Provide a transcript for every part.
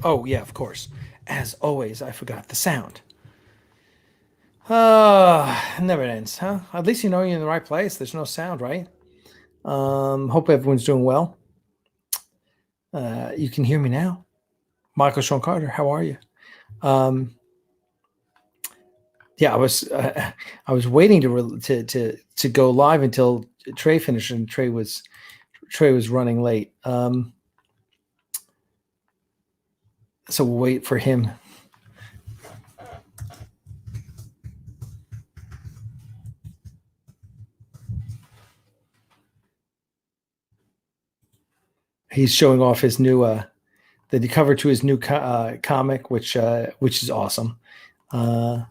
Oh, yeah, of course. As always, I forgot the sound. Never ends, huh? At least you know you're in the right place. There's no sound, right? Hope everyone's doing well. You can hear me now. Michael Sean Carter, how are you? Um, yeah, I was waiting to go live until Trey finished, and Trey was running late. So we'll wait for him. He's showing off his new the cover to his new comic, which is awesome. We'll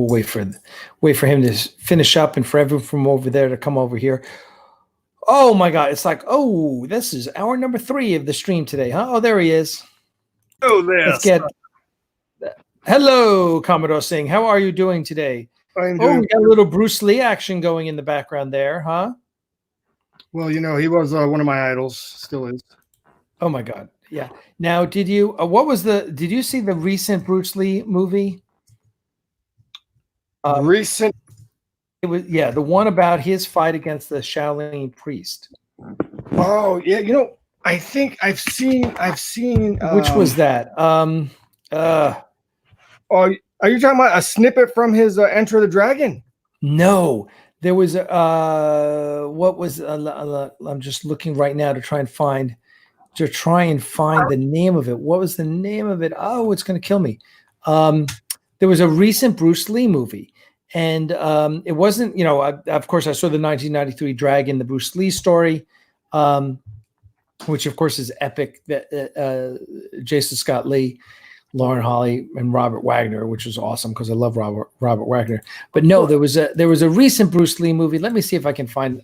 wait for him to finish up, and for everyone from over there to come over here. Oh my God! It's like, oh, this is hour number 3 of the stream today, huh? Oh, there he is. Oh, there. Let's get. Hello, Commodore Singh. How are you doing today? I'm doing. We got a little Bruce Lee action going in the background there, huh? Well, you know, he was one of my idols. Still is. Oh my God! Yeah. Now, did you? Did you see the recent Bruce Lee movie? Recent. It was the one about his fight against the Shaolin priest. Oh yeah, you know, I think I've seen. Which was that? Are you talking about a snippet from his Enter the Dragon? No, there was what was I'm just looking right now to try and find the name of it. What was the name of it? Oh, it's going to kill me. There was a recent Bruce Lee movie, and it wasn't, of course I saw the 1993 Dragon, the Bruce Lee story, which of course is epic, that Jason Scott Lee, Lauren Holly, and Robert Wagner, which was awesome because I love Robert Wagner. But no, there was a recent Bruce Lee movie. Let me see if I can find.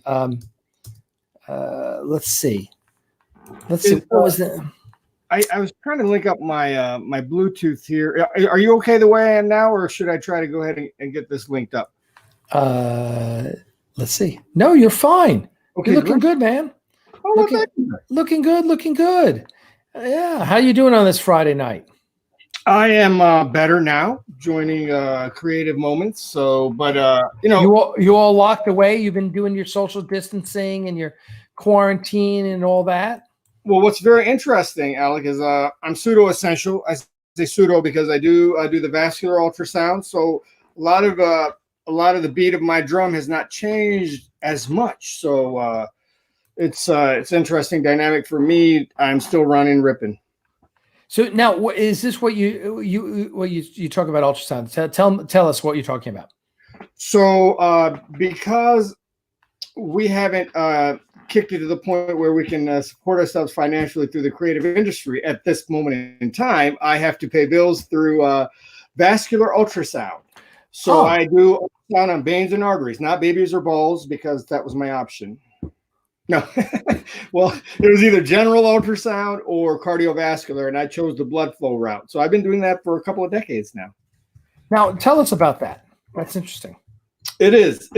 Let's see. What was that? I was trying to link up my my Bluetooth here. Are you okay the way I am now, or should I try to go ahead and get this linked up? Let's see. No, you're fine. Okay, you're looking good, man. Oh, looking good. Yeah. How you doing on this Friday night? I am better now, joining Creative Moments. So, but you all locked away. You've been doing your social distancing and your quarantine and all that. Well, what's very interesting, Alec, is I'm pseudo essential. I say pseudo because I do the vascular ultrasound. So a lot of the beat of my drum has not changed as much. So it's interesting dynamic for me. I'm still running, ripping. So now, is this what you talk about ultrasound? Tell us what you're talking about. So because we haven't kicked it to the point where we can support ourselves financially through the creative industry at this moment in time, I have to pay bills through vascular ultrasound. So I do ultrasound on veins and arteries, not babies or balls, because that was my option. No, well, it was either general ultrasound or cardiovascular, and I chose the blood flow route. So I've been doing that for a couple of decades now. Now, tell us about that. That's interesting. It is.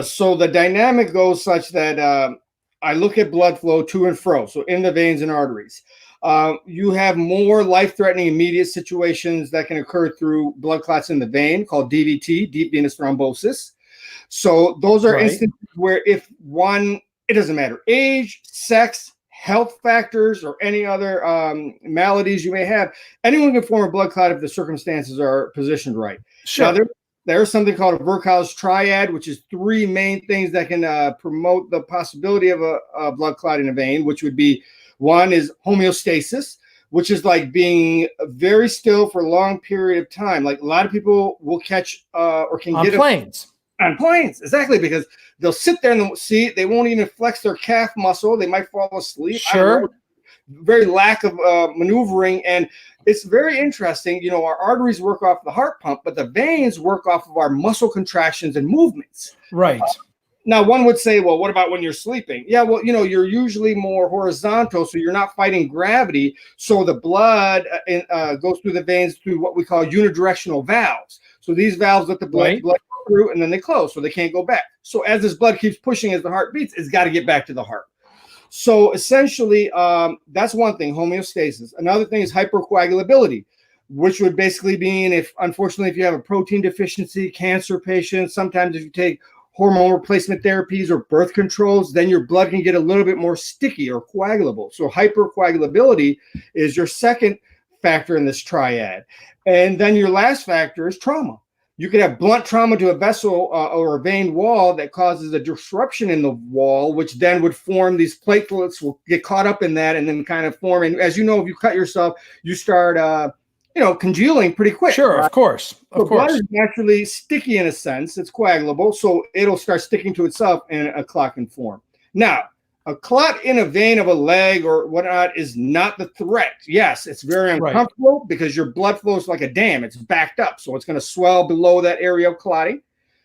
So the dynamic goes such that I look at blood flow to and fro, so in the veins and arteries. You have more life-threatening immediate situations that can occur through blood clots in the vein, called DVT, deep venous thrombosis. So those are instances where if one, it doesn't matter, age, sex, health factors, or any other maladies you may have, anyone can form a blood clot if the circumstances are positioned right. Sure. Now, there's something called a Virchow's triad, which is 3 main things that can promote the possibility of a blood clot in a vein, which would be, one is homeostasis, which is like being very still for a long period of time. Like a lot of people will catch or can get planes. On planes, exactly, because they'll sit there and see, they won't even flex their calf muscle. They might fall asleep. Sure. Very lack of maneuvering. And it's very interesting. You know, our arteries work off the heart pump, but the veins work off of our muscle contractions and movements. Right. Now, one would say, well, what about when you're sleeping? Yeah, well, you know, you're usually more horizontal, so you're not fighting gravity. So the blood goes through the veins through what we call unidirectional valves. So these valves let the blood go through, and then they close, so they can't go back. So as this blood keeps pushing, as the heart beats, it's got to get back to the heart. So essentially, that's one thing, homeostasis. Another thing is hypercoagulability, which would basically mean unfortunately, if you have a protein deficiency, cancer patients, sometimes if you take hormone replacement therapies or birth controls, then your blood can get a little bit more sticky or coagulable. So hypercoagulability is your second factor in this triad. And then your last factor is trauma. You could have blunt trauma to a vessel or a vein wall that causes a disruption in the wall, which then would form these platelets will get caught up in that and then kind of form. And as you know, if you cut yourself, you start, congealing pretty quick. Sure, right? of course. So blood is naturally sticky in a sense. It's coagulable, so it'll start sticking to itself and a clot can form. Now, a clot in a vein of a leg or whatnot is not the threat. Yes, it's very uncomfortable because your blood flows like a dam. It's backed up, so it's going to swell below that area of clotting.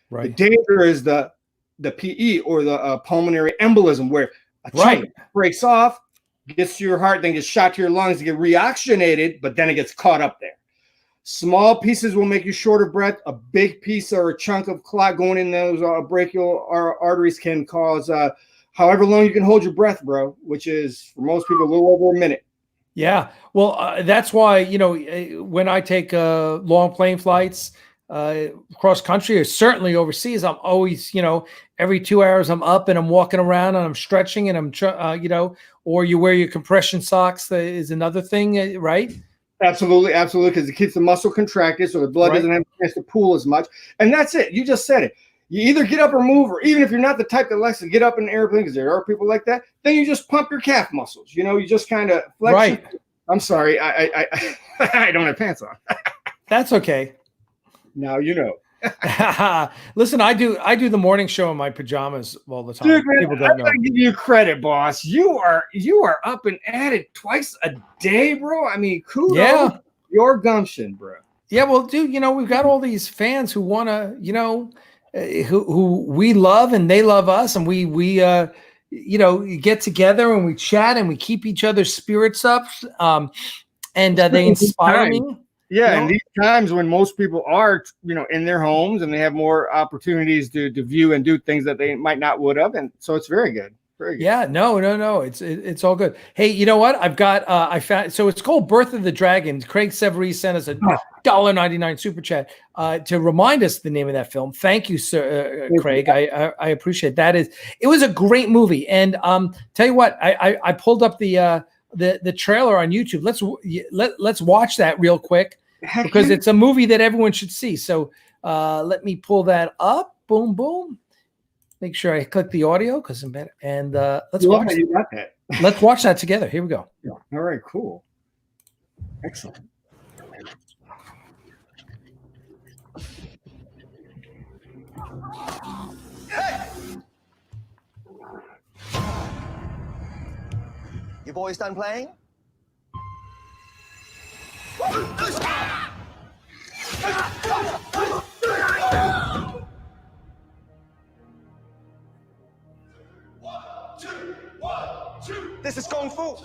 Right. The danger is the PE or the pulmonary embolism, where a chunk breaks off, gets to your heart, then gets shot to your lungs to get reoxygenated, but then it gets caught up there. Small pieces will make you short of breath. A big piece or a chunk of clot going in those brachial arteries can cause however long you can hold your breath, bro, which is for most people a little over a minute. Yeah. Well, that's why, when I take long plane flights across country or certainly overseas, I'm always, every 2 hours I'm up and I'm walking around and I'm stretching and I'm, or you wear your compression socks is another thing, right? Absolutely, because it keeps the muscle contracted so the blood doesn't have a chance to pool as much. And that's it. You just said it. You either get up or move, or even if you're not the type that likes to get up in an airplane, because there are people like that, then you just pump your calf muscles. You just kind of flex. Right. I'm sorry. I don't have pants on. That's okay. Now you know. Listen, I do the morning show in my pajamas all the time. Dude, man, I gotta give you credit, boss. You are up and at it twice a day, bro. I mean, kudos your gumption, bro. Yeah, well, dude, we've got all these fans who want to, who we love and they love us, and we get together and we chat and we keep each other's spirits up, and they inspire me. Yeah, and these times when most people are, in their homes and they have more opportunities to view and do things that they might not would have, and so it's very good. Very good. Yeah, no, it's all good. Hey, you know what? I've got I found, so it's called Birth of the Dragon. Craig Severy sent us a $1.99 super chat to remind us the name of that film. Thank you, sir, Craig. I appreciate that. It was a great movie, and tell you what, I pulled up the trailer on YouTube. Let's watch that real quick because it's a movie that everyone should see. So let me pull that up. Boom, boom. Make sure I click the audio because I'm better. And let's watch that. You got that. Let's watch that together. Here we go. Yeah. All right, cool. Excellent. Hey! You boys done playing? This is Kung Fu.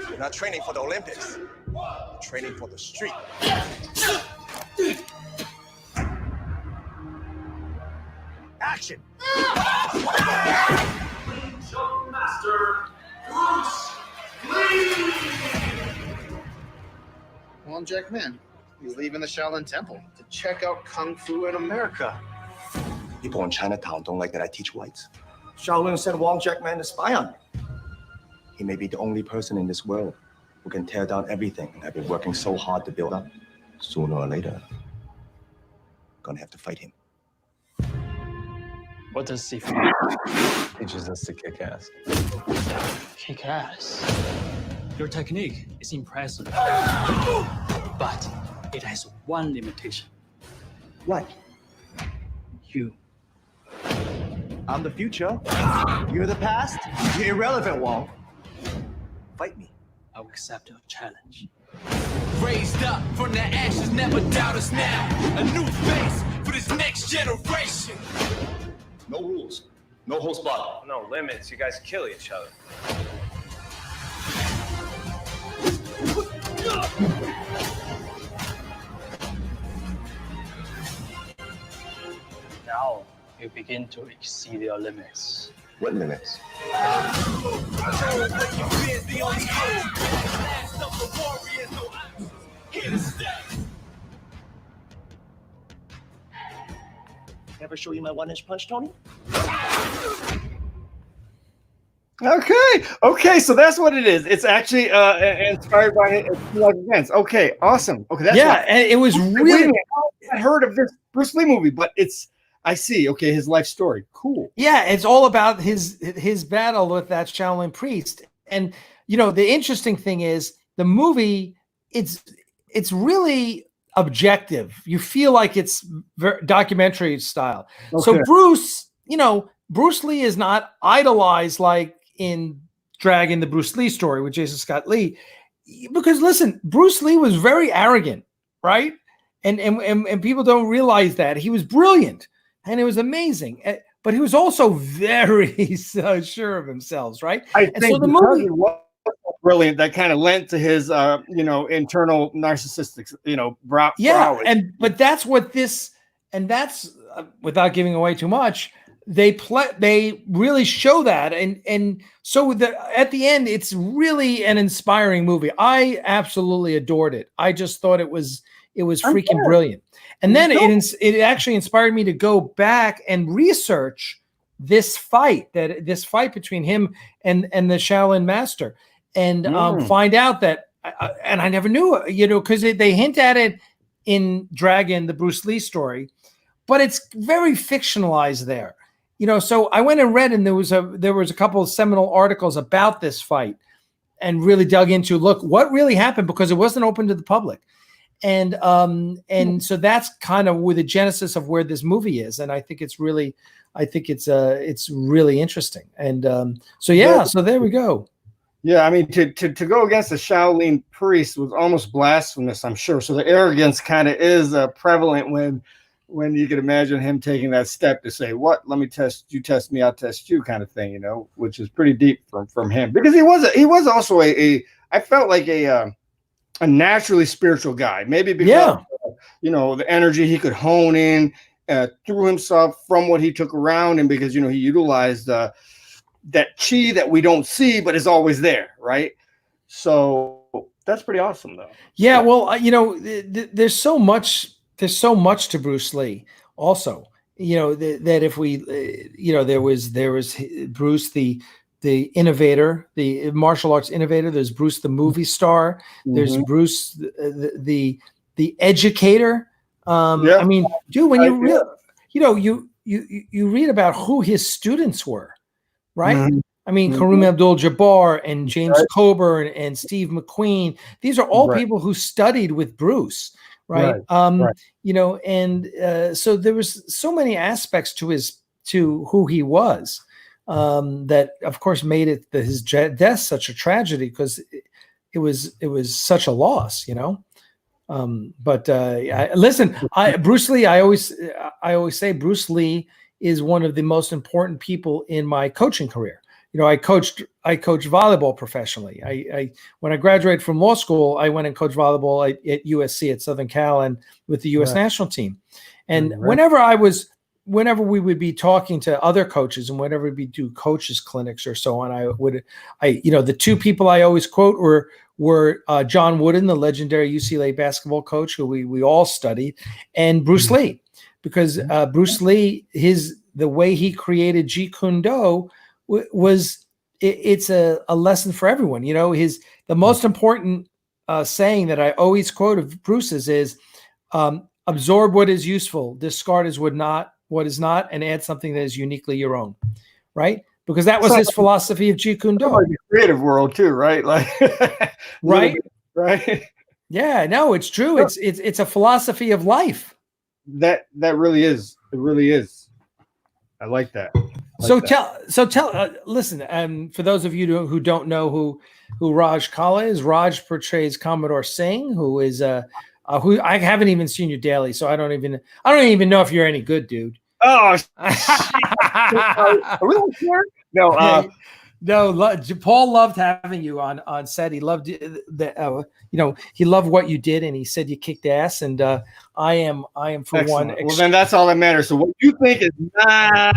You're not training for the Olympics. You're training for the street. Action! Your master, Bruce Lee! Wong Jack Man. He's leaving the Shaolin Temple to check out Kung Fu in America. People in Chinatown don't like that I teach whites. Shaolin sent Wong Jack Man to spy on me. He may be the only person in this world who can tear down everything I've been working so hard to build up. Sooner or later, gonna have to fight him. What does he Teaches us to kick ass. kick ass? Your technique is impressive, but it has one limitation. What? You. I'm the future. You're the past. You're irrelevant, Wong. Fight me. I will accept your challenge. Raised up from the ashes, never doubt us now. A new face for this next generation. No rules. No holds barred. No limits. You guys kill each other. Now you begin to exceed your limits. What limits? Ever show you my 1-inch punch, Tony? Okay, so that's what it is. It's actually inspired by life events. Okay, awesome. Okay, that's Yeah, and it was wait a really. minute, I heard of this Bruce Lee movie, but I see. Okay, his life story. Cool. Yeah, it's all about his battle with that Shaolin priest. And the interesting thing is the movie. It's really objective. You feel like it's documentary style. Okay. So Bruce Lee is not idolized like in Dragon, the Bruce Lee story with Jason Scott Lee, because listen, Bruce Lee was very arrogant, right? And people don't realize that he was brilliant and it was amazing, but he was also very sure of himself, right? I and think so the movie was brilliant. That kind of lent to his internal narcissistic prowess. but that's what this, and that's without giving away too much. They really show that, and so at the end, it's really an inspiring movie. I absolutely adored it. I just thought it was freaking brilliant. And then it actually inspired me to go back and research this fight between him and the Shaolin master, and find out that, and I never knew, because they hint at it in Dragon, the Bruce Lee story, but it's very fictionalized there. So I went and read, and there was a couple of seminal articles about this fight, and really dug into what really happened, because it wasn't open to the public, and so that's kind of where the genesis of where this movie is, and I think it's really interesting, and so there we go. Yeah, I mean, to go against the Shaolin priest was almost blasphemous, I'm sure. So the arrogance kind of is prevalent when you can imagine him taking that step to say, "What? Let me test you, test me, I'll test you," kind of thing, which is pretty deep from him, because he was also I felt like a naturally spiritual guy, maybe because the energy he could hone in through himself from what he took around, and because he utilized that chi that we don't see but is always there, right? So that's pretty awesome, though. Yeah, well, there's so much to Bruce Lee also, that if we, there was Bruce, the innovator, the martial arts innovator, there's Bruce, the movie star, there's Bruce, the educator. I mean, dude, when you read about who his students were, right? I mean, Kareem Abdul-Jabbar and James Coburn and Steve McQueen, these are all people who studied with Bruce. Right. So there was so many aspects to who he was, that of course made his death such a tragedy, because it was such a loss, listen, Bruce Lee, I always say Bruce Lee is one of the most important people in my coaching career. I coached volleyball professionally. I when I graduated from law school, I went and coached volleyball at USC at Southern Cal and with the U.S. national team. And whenever we would be talking to other coaches, and whenever we do coaches clinics or so on, the two people I always quote were John Wooden, the legendary UCLA basketball coach, who we all studied, and Bruce Lee, because Bruce Lee, the way he created Jeet Kune Do it's a lesson for everyone. The most important saying that I always quote of Bruce's is, absorb what is useful, discard what is not, and add something that is uniquely your own, right? Because that was his philosophy of Jeet Kune Do. Like the creative world too, right? Like right. Yeah, no, it's true. It's a philosophy of life. That really is. It really is. I like that. Listen, for those of you who don't know who Raj Kala is, Raj portrays Commodore Singh, who is who I haven't even seen you daily, so I don't even know if you're any good, dude. Oh, are we not sure? No, no. Paul loved having you on set. He loved he loved what you did, and he said you kicked ass. And I am for excellent. one. Well, then that's all that matters. So what you think is not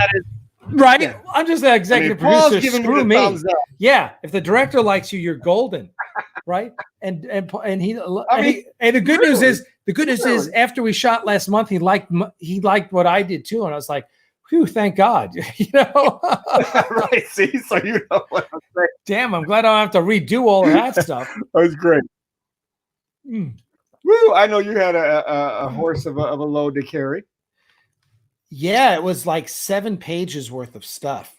Right? Yeah. I'm just the executive Paul's producer. giving Screw the me. thumbs up. Yeah, if the director likes you, you're golden, right? And the good news is after we shot last month, he liked what I did too, and I was like, "Whew, thank God," Right? See, so you know what I'm saying. Damn, I'm glad I don't have to redo all of that stuff. That was great. Mm. Woo! I know you had a horse of a load to carry. Yeah, it was like 7 pages worth of stuff.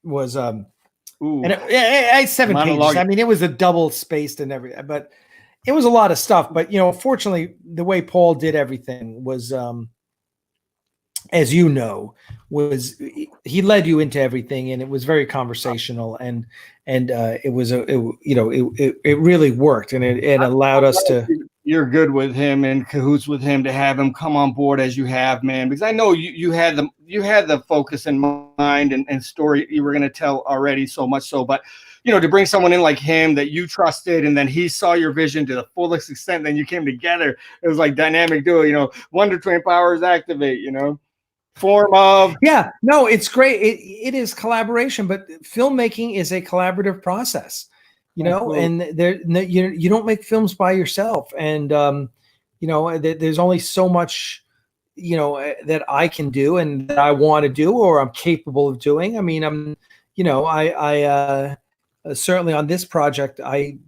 Was Ooh. and it 7 pages. I mean, it was a double spaced and everything, but it was a lot of stuff. But fortunately, the way Paul did everything was, as you know, was he led you into everything, and it was very conversational, and it was it really worked, and it allowed us to. You're good with him and cahoots with him to have him come on board as you have, man, because I know you had the focus in mind and story you were going to tell already, so much so, but to bring someone in like him that you trusted, and then he saw your vision to the fullest extent, then you came together. It was like dynamic duo, Wonder Twin powers activate, form of. Yeah, no, it's great. It is collaboration, but filmmaking is a collaborative process. And you don't make films by yourself, and there's only so much that I can do and that I want to do or I'm capable of doing. I mean, I certainly on this project I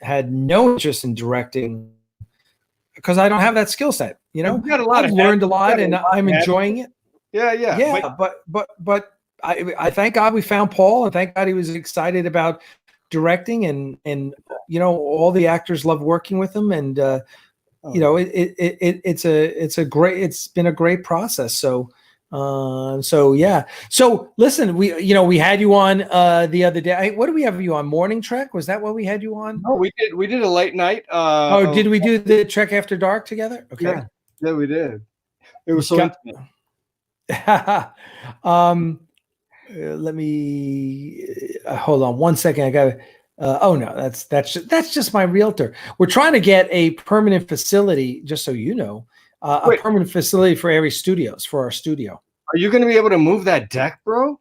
had no interest in directing because I don't have that skill set. I've learned a lot and I'm enjoying it. Yeah. But I thank God we found Paul, and thank God he was excited about directing, and all the actors love working with him, and it's been a great process. So yeah. So listen, we had you on the other day. What do we have you on? Morning Trek? Was that what we had you on? No, we did a late night. Did we do the Trek After Dark together? Okay. Yeah, we did. It was so intimate. Let me hold on one second. I got oh no, that's just my realtor. We're trying to get a permanent facility, just so you know, a permanent facility for our studio. Are you going to be able to move that deck, bro?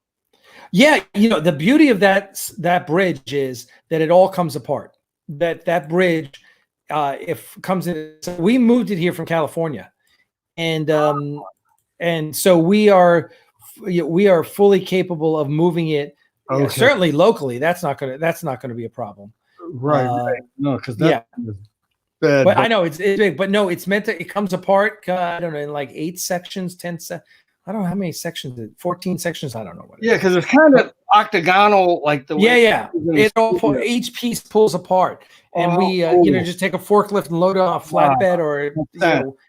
Yeah, the beauty of that bridge is that it all comes apart. That bridge, we moved it here from California, and so we are fully capable of moving it. Okay. Certainly locally, that's not gonna be a problem. Right. No, because bad. But I know it's big, but no, it's meant to. It comes apart. I don't know, in like 8 sections, 10. I don't know how many sections. 14 sections. I don't know what. Because it's kind of octagonal, like the way. Yeah. Each piece pulls apart, and we just take a forklift and load it on a flatbed or.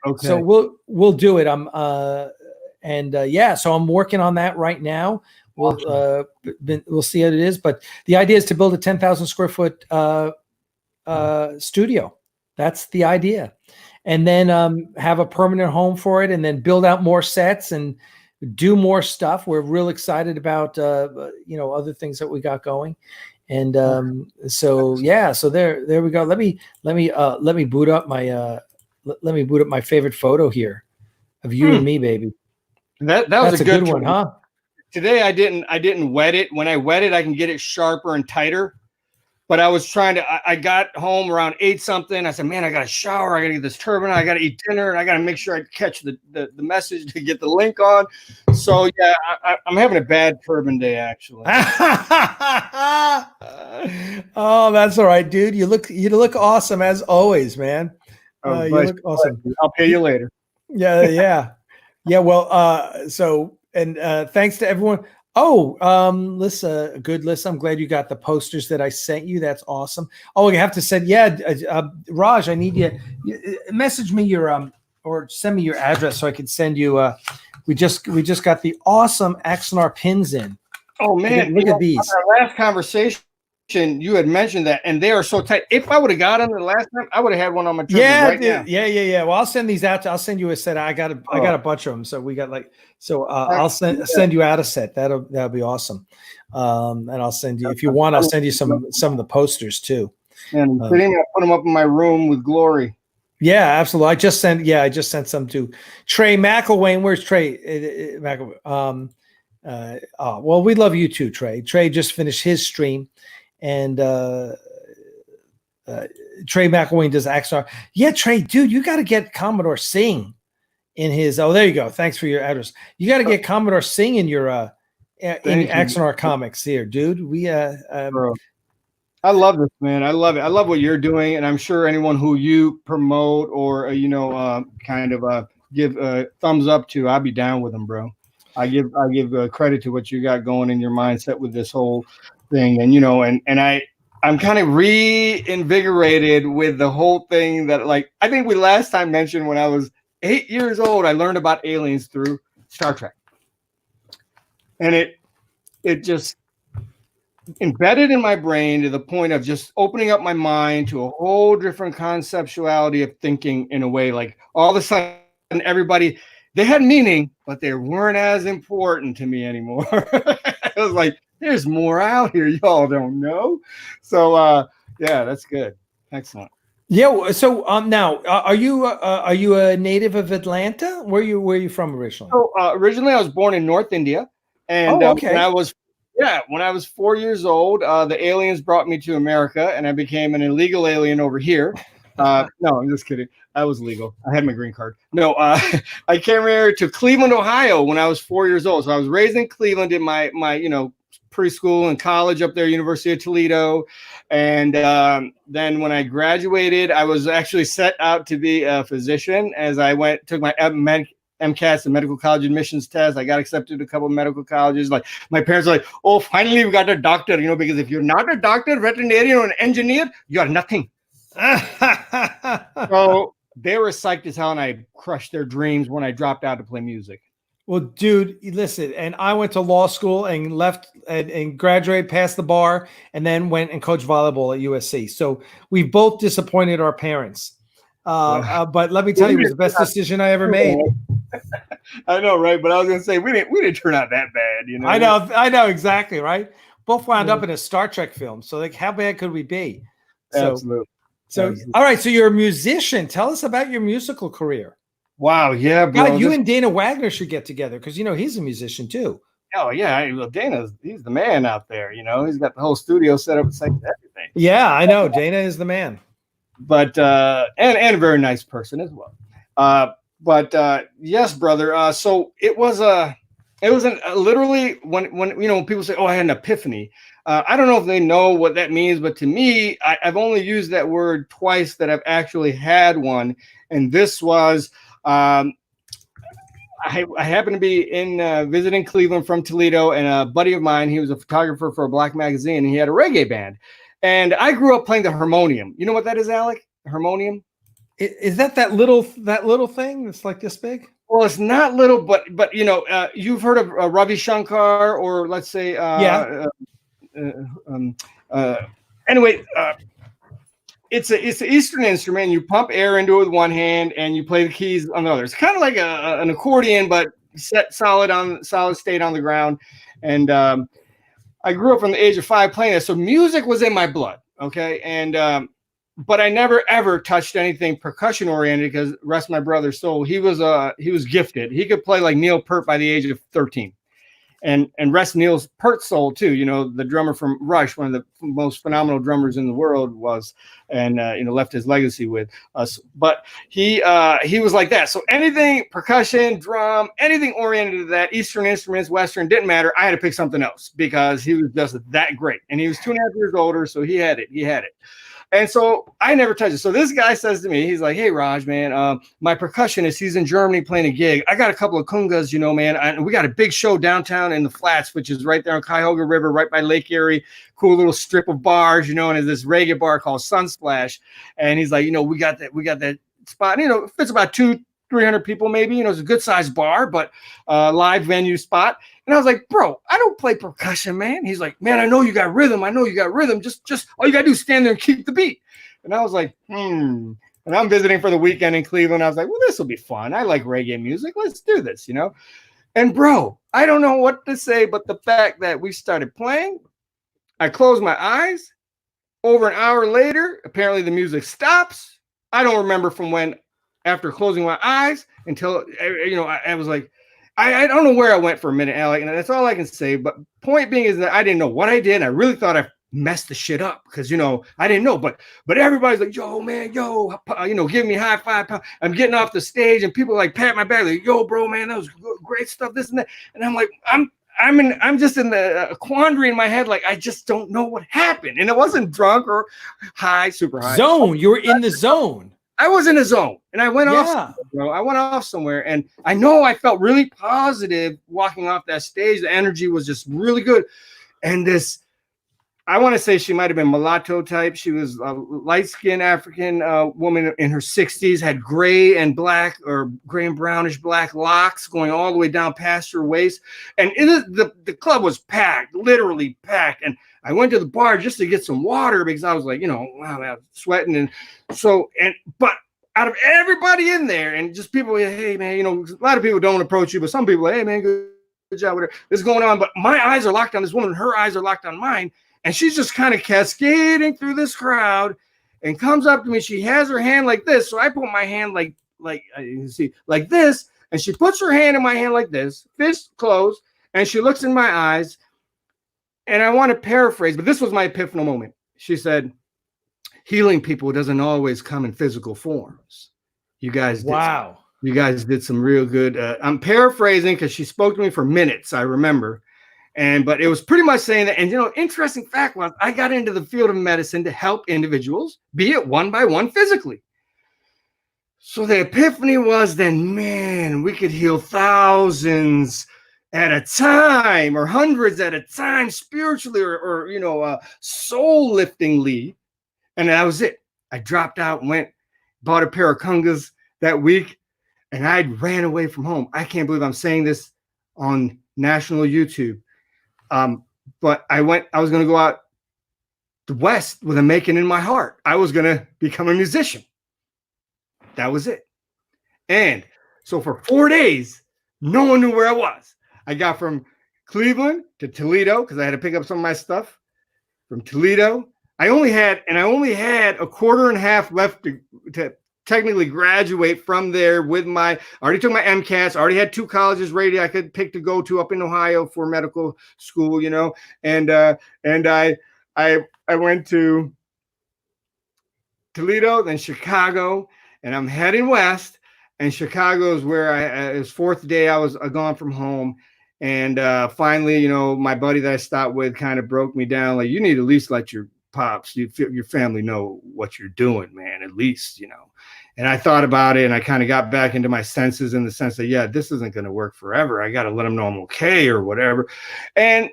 Okay. So we'll do it. So I'm working on that right now. We'll see how it is, but the idea is to build a 10,000 square foot studio. That's the idea, and then have a permanent home for it, and then build out more sets and do more stuff. We're real excited about other things that we got going, and so there we go. Let me boot up my favorite photo here of you and me, baby. That's a good one, huh? Today I didn't wet it. When I wet it, I can get it sharper and tighter. But I was trying to. I got home around 8 something. I said, "Man, I got to shower. I got to get this turban. I got to eat dinner, and I got to make sure I catch the message to get the link on." So yeah, I'm having a bad turban day actually. Oh, that's all right, dude. You look awesome as always, man. You look awesome. I'll pay you later. Yeah. Well, thanks to everyone. Listen, good list. I'm glad you got the posters that I sent you. That's awesome. Oh, you have to send. Raj, I need you. Message me your or send me your address so I can send you. We just got the awesome Axanar pins in. Oh man, look at these. Our last conversation, you had mentioned that, and they are so tight. If I would have got them the last time, I would have had one on my turban right now. Yeah. Well, I'll send these out. I'll send you a set. I got a bunch of them. So we got I'll send you out a set. That'll be awesome. And I'll send you, if you want, I'll send you some of the posters too. And I put them up in my room with glory. Yeah, absolutely. I just sent some to Trey McElwain. Where's Trey? McElwain. Well, we love you too, Trey. Trey just finished his stream, and Trey McElwain does Axanar. Yeah, Trey, dude, you got to get Commodore Singh in his. Oh, there you go. Thanks for your address. You got to get Commodore Singh in your Axanar comics here, dude. We Bro, I love this, man. I love it. I love what you're doing, and I'm sure anyone who you promote or give thumbs up to, I'll be down with them, bro. I give credit to what you got going in your mindset with this whole thing, and I'm kind of reinvigorated with the whole thing that, like, I think we last time mentioned when I was 8 years old, I learned about aliens through Star Trek, and it just embedded in my brain to the point of just opening up my mind to a whole different conceptuality of thinking in a way. Like all of a sudden everybody, they had meaning, but they weren't as important to me anymore. I was like, there's more out here y'all don't know. So yeah, that's good. Excellent. Yeah. So now, are you a native of Atlanta? Where you from originally? So originally I was born in North India, and okay. when I was 4 years old, the aliens brought me to America, and I became an illegal alien over here. No, I'm just kidding. I was legal. I had my green card. No, I came here to Cleveland, Ohio when I was 4 years old. So I was raised in Cleveland, did my preschool and college up there, University of Toledo. And then when I graduated, I was actually set out to be a physician as I took my MCATs, the medical college admissions test. I got accepted to a couple of medical colleges. Like my parents were like, oh, finally we got a doctor, because if you're not a doctor, veterinarian, or an engineer, you are nothing. So they were psyched as hell, and I crushed their dreams when I dropped out to play music. Well, dude, listen, and I went to law school and left and graduated, passed the bar, and then went and coached volleyball at USC. So we both disappointed our parents. But let me tell you, it was the best decision I ever made. I know, right? But I was gonna say we didn't turn out that bad, I know exactly, right? Both wound up in a Star Trek film. So like, how bad could we be? Absolutely. So all right, so you're a musician. Tell us about your musical career. Wow, yeah, bro. God, you and Dana Wagner should get together because he's a musician too. Oh yeah, he's the man out there. He's got the whole studio set up and everything. Yeah, I know. Dana is the man. But and a very nice person as well. But yes, brother. So it was literally when people say, "Oh, I had an epiphany." I don't know if they know what that means, but to me, I've only used that word twice that I've actually had one, and this was. I happened to be visiting Cleveland from Toledo, and a buddy of mine, he was a photographer for a black magazine, and he had a reggae band. And I grew up playing the harmonium. You know what that is, Alec? The harmonium? Is that little thing that's like this big? Well, it's not little, but you've heard of Ravi Shankar, or let's say anyway. It's an Eastern instrument. You pump air into it with one hand, and you play the keys on the other. It's kind of like an accordion, but set solid state on the ground. And I grew up from the age of 5 playing it, so music was in my blood. Okay, and but I never ever touched anything percussion oriented because rest my brother's soul, he was gifted. He could play like Neil Peart by the age of 13. And rest Neil Peart's soul too. The drummer from Rush, one of the most phenomenal drummers in the world, was, and left his legacy with us. But he was like that. So anything percussion, drum, anything oriented to that, Eastern instruments, Western, didn't matter. I had to pick something else because he was just that great. And he was 2.5 years older, so he had it. And so I never touched it. So this guy says to me, he's like, "Hey, Raj, man, my percussionist, he's in Germany playing a gig. I got a couple of congas, man. And we got a big show downtown in the Flats, which is right there on Cuyahoga River, right by Lake Erie. Cool little strip of bars, and there's this reggae bar called Sunsplash. And he's like, we got that spot. It fits about 200-300 people maybe. It's a good sized bar, but live venue spot." And I was like, "Bro, I don't play percussion, man." He's like, "Man, I know you got rhythm. Just all you got to do is stand there and keep the beat." And I was like, And I'm visiting for the weekend in Cleveland. I was like, well, this will be fun. I like reggae music. Let's do this, And bro, I don't know what to say, but the fact that we started playing, I closed my eyes. Over an hour later, apparently the music stops. I don't remember from when, after closing my eyes, until, I was like, I don't know where I went for a minute, Alec, and that's all I can say. But point being is that I didn't know what I did. I really thought I messed the shit up because, you know, I didn't know. But everybody's like, yo, man, yo, you know, give me high five. I'm getting off the stage and people like pat my back like, yo, bro, man, that was great stuff, this and that. And I'm like, I'm just in the quandary in my head, like I just don't know what happened. And it wasn't drunk or high, super high. Zone. You were in the zone. I was in a zone, and I went off. Yeah. Bro. I went off somewhere, and I know I felt really positive walking off that stage. The energy was just really good. And this, I want to say she might have been mulatto type. She was a light-skinned African woman in her 60s, had gray and black or gray and brownish black locks going all the way down past her waist. And the club was packed, literally packed. And I went to the bar just to get some water because I was like, you know, wow, I was sweating. And so, but out of everybody in there and just people, hey, man, you know, a lot of people don't approach you, but some people, hey, man, good job, whatever. This is going on. But my eyes are locked on this woman. Her eyes are locked on mine. And she's just kind of cascading through this crowd and comes up to me. She has her hand like this. So I put my hand like you can see, like this. And she puts her hand in my hand like this, fist closed. And she looks in my eyes. And I want to paraphrase, but this was my epiphanal moment. She said, healing people doesn't always come in physical forms. You guys did. Wow. You guys did some real good. I'm paraphrasing because she spoke to me for minutes, I remember. But it was pretty much saying that. And, you know, interesting fact was I got into the field of medicine to help individuals, be it one by one physically. So the epiphany was then, man, we could heal thousands at a time or hundreds at a time spiritually or you know, soul liftingly. And that was it. I dropped out, went, bought a pair of Kungas that week, and I ran away from home. I can't believe I'm saying this on national YouTube. But I was going to go out the West with a making in my heart. I was going to become a musician. That was it. And so for 4 days, no one knew where I was. I got from Cleveland to Toledo because I had to pick up some of my stuff from Toledo. I only had a quarter and a half left to technically graduate from there with I already took my MCATs, I already had 2 colleges ready I could pick to go to up in Ohio for medical school, you know, and I went to Toledo, then Chicago, and I'm heading west, and Chicago is where it was 4th day I was gone from home. And finally, you know, my buddy that I stopped with kind of broke me down. Like, you need to at least let your pops, your family know what you're doing, man, at least, you know. And I thought about it and I kind of got back into my senses in the sense that, yeah, this isn't going to work forever. I got to let them know I'm okay or whatever. And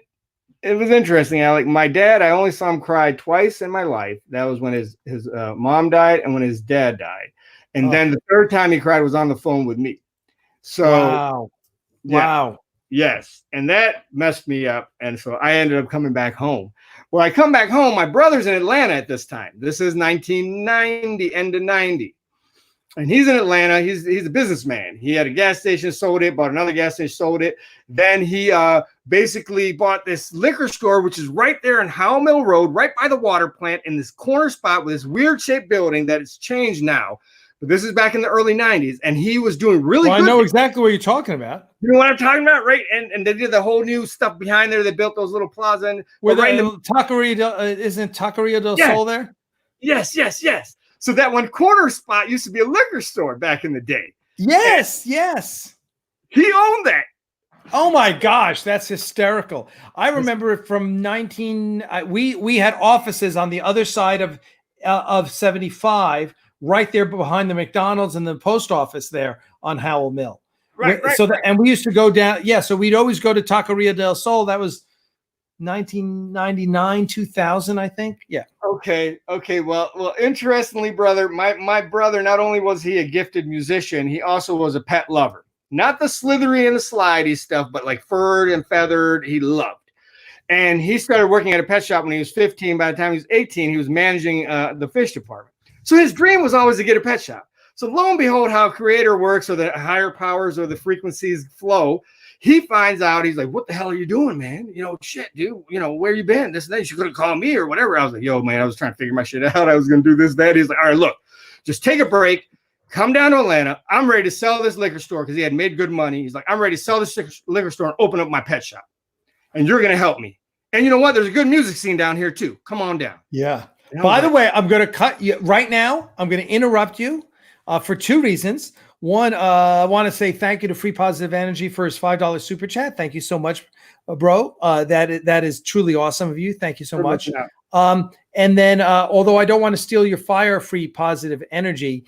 it was interesting, Alec. My dad, I only saw him cry twice in my life. That was when his mom died and when his dad died. And then the third time he cried was on the phone with me. So, wow. Yeah. Wow. Yes. And that messed me up. And so I ended up coming back home. Well, I come back home. My brother's in Atlanta at this time. This is 1990, end of 90. And he's in Atlanta. He's a businessman. He had a gas station, sold it, bought another gas station, sold it. Then he basically bought this liquor store, which is right there on Howell Mill Road, right by the water plant in this corner spot with this weird shaped building that it's changed now. But this is back in the early 90s. And he was doing really good. I know exactly what you're talking about. You know what I'm talking about, right? And they did the whole new stuff behind there. They built those little plaza. And where right isn't Taqueria del Sol there? Yes. So that one corner spot used to be a liquor store back in the day. Yes. He owned that. Oh my gosh, that's hysterical. I remember it from we had offices on the other side of 75, right there behind the McDonald's and the post office there on Howell Mill. Right. And we used to go down. Yeah. So we'd always go to Taqueria del Sol. That was 1999, 2000, I think. Yeah. Okay. Well, interestingly, brother, my brother, not only was he a gifted musician, he also was a pet lover. Not the slithery and the slidey stuff, but like furred and feathered, he loved. And he started working at a pet shop when he was 15. By the time he was 18, he was managing the fish department. So his dream was always to get a pet shop. So lo and behold, how creator works or the higher powers or the frequencies flow, he finds out, he's like, what the hell are you doing, man? You know, shit, dude, you know, where you been? This and that. You could have called me or whatever. I was like, yo, man, I was trying to figure my shit out. I was going to do this, that. He's like, all right, look, just take a break. come down to Atlanta. I'm ready to sell this liquor store because he had made good money. He's like, I'm ready to sell this liquor store and open up my pet shop. And you're going to help me. And you know what? There's a good music scene down here too. Come on down. Yeah. By the way, I'm going to cut you right now. I'm going to interrupt you for two reasons. One, I want to say thank you to Free Positive Energy for his $5 super chat. Thank you so much, bro. That is truly awesome of you. Thank you so much. And then, although I don't want to steal your fire, Free Positive Energy,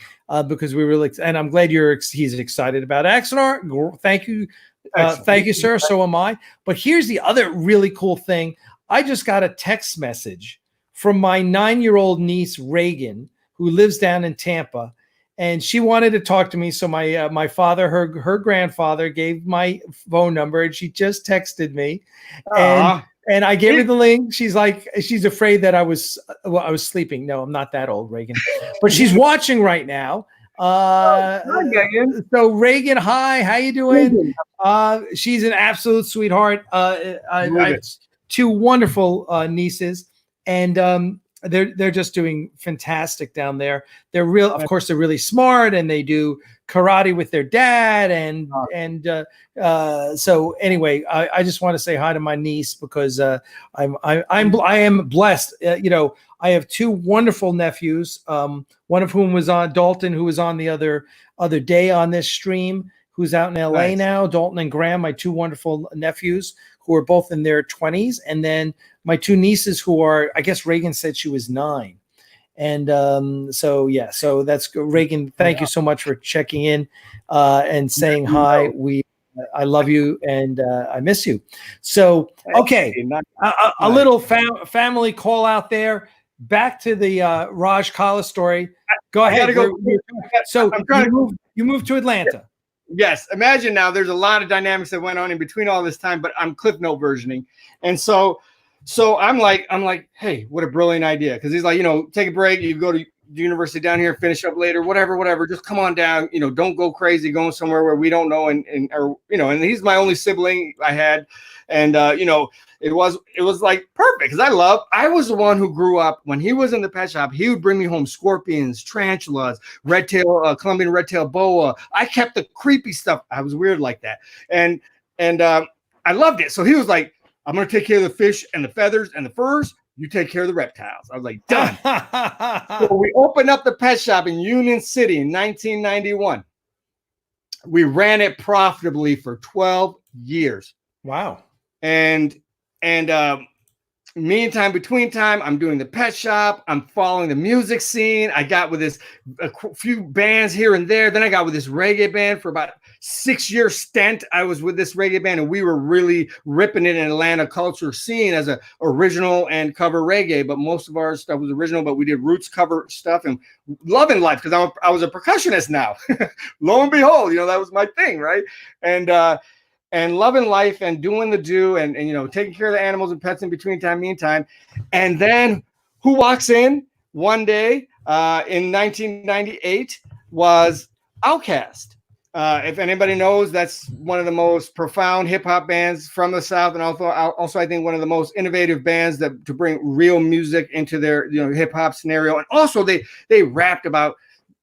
because we really, and I'm glad he's excited about Axanar. Thank you. Thank you, sir. So am I. But here's the other really cool thing. I just got a text message from my 9-year-old niece, Reagan, who lives down in Tampa. And she wanted to talk to me. So my father, her grandfather, gave my phone number, and she just texted me. And I gave her the link. She's like, she's afraid that I was sleeping. No, I'm not that old, Reagan. But she's watching right now. So Reagan, hi, how you doing? She's an absolute sweetheart. I have two wonderful nieces, and they're just doing fantastic down there. They're of course, they're really smart, and they do karate with their dad. So anyway, I just want to say hi to my niece because I am blessed. I have two wonderful nephews. One of whom was on Dalton, who was on the other day on this stream, who's out in LA now. Dalton and Graham, my two wonderful nephews, who are both in their 20s, and then my two nieces, who are, I guess Reagan said she was 9. And so that's good. Reagan, thank you so much for checking in and saying hi. I love you, and I miss you. So, okay, a little family call out there. Back to the Raj Kala story. Go ahead. So you moved to Atlanta. Yes. Imagine now there's a lot of dynamics that went on in between all this time, but I'm Cliff Note versioning. And so I'm like, hey, what a brilliant idea. Cause he's like, take a break. You go to university down here, finish up later, whatever. Just come on down. Don't go crazy going somewhere where we don't know. And he's my only sibling I had. And, it was like perfect. Cause I was the one who grew up when he was in the pet shop. He would bring me home scorpions, tarantulas, Colombian red-tail boa. I kept the creepy stuff. I was weird like that. And I loved it. So he was like, I'm going to take care of the fish and the feathers and the furs. You take care of the reptiles. I was like, done. So we opened up the pet shop in Union City in 1991. We ran it profitably for 12 years. Wow. And meantime, between time, I'm doing the pet shop. I'm following the music scene. I got with a few bands here and there. Then I got with this reggae band for about 6-year stint. I was with this reggae band, and we were really ripping it in Atlanta culture scene as a original and cover reggae. But most of our stuff was original, but we did roots cover stuff and loving life because I was a percussionist now. Lo and behold, that was my thing, right? And loving life and doing the do and taking care of the animals and pets in meantime. And then who walks in one day in 1998 was Outkast. If anybody knows, that's one of the most profound hip hop bands from the South, and also I think one of the most innovative bands to bring real music into their hip hop scenario. And also they rapped about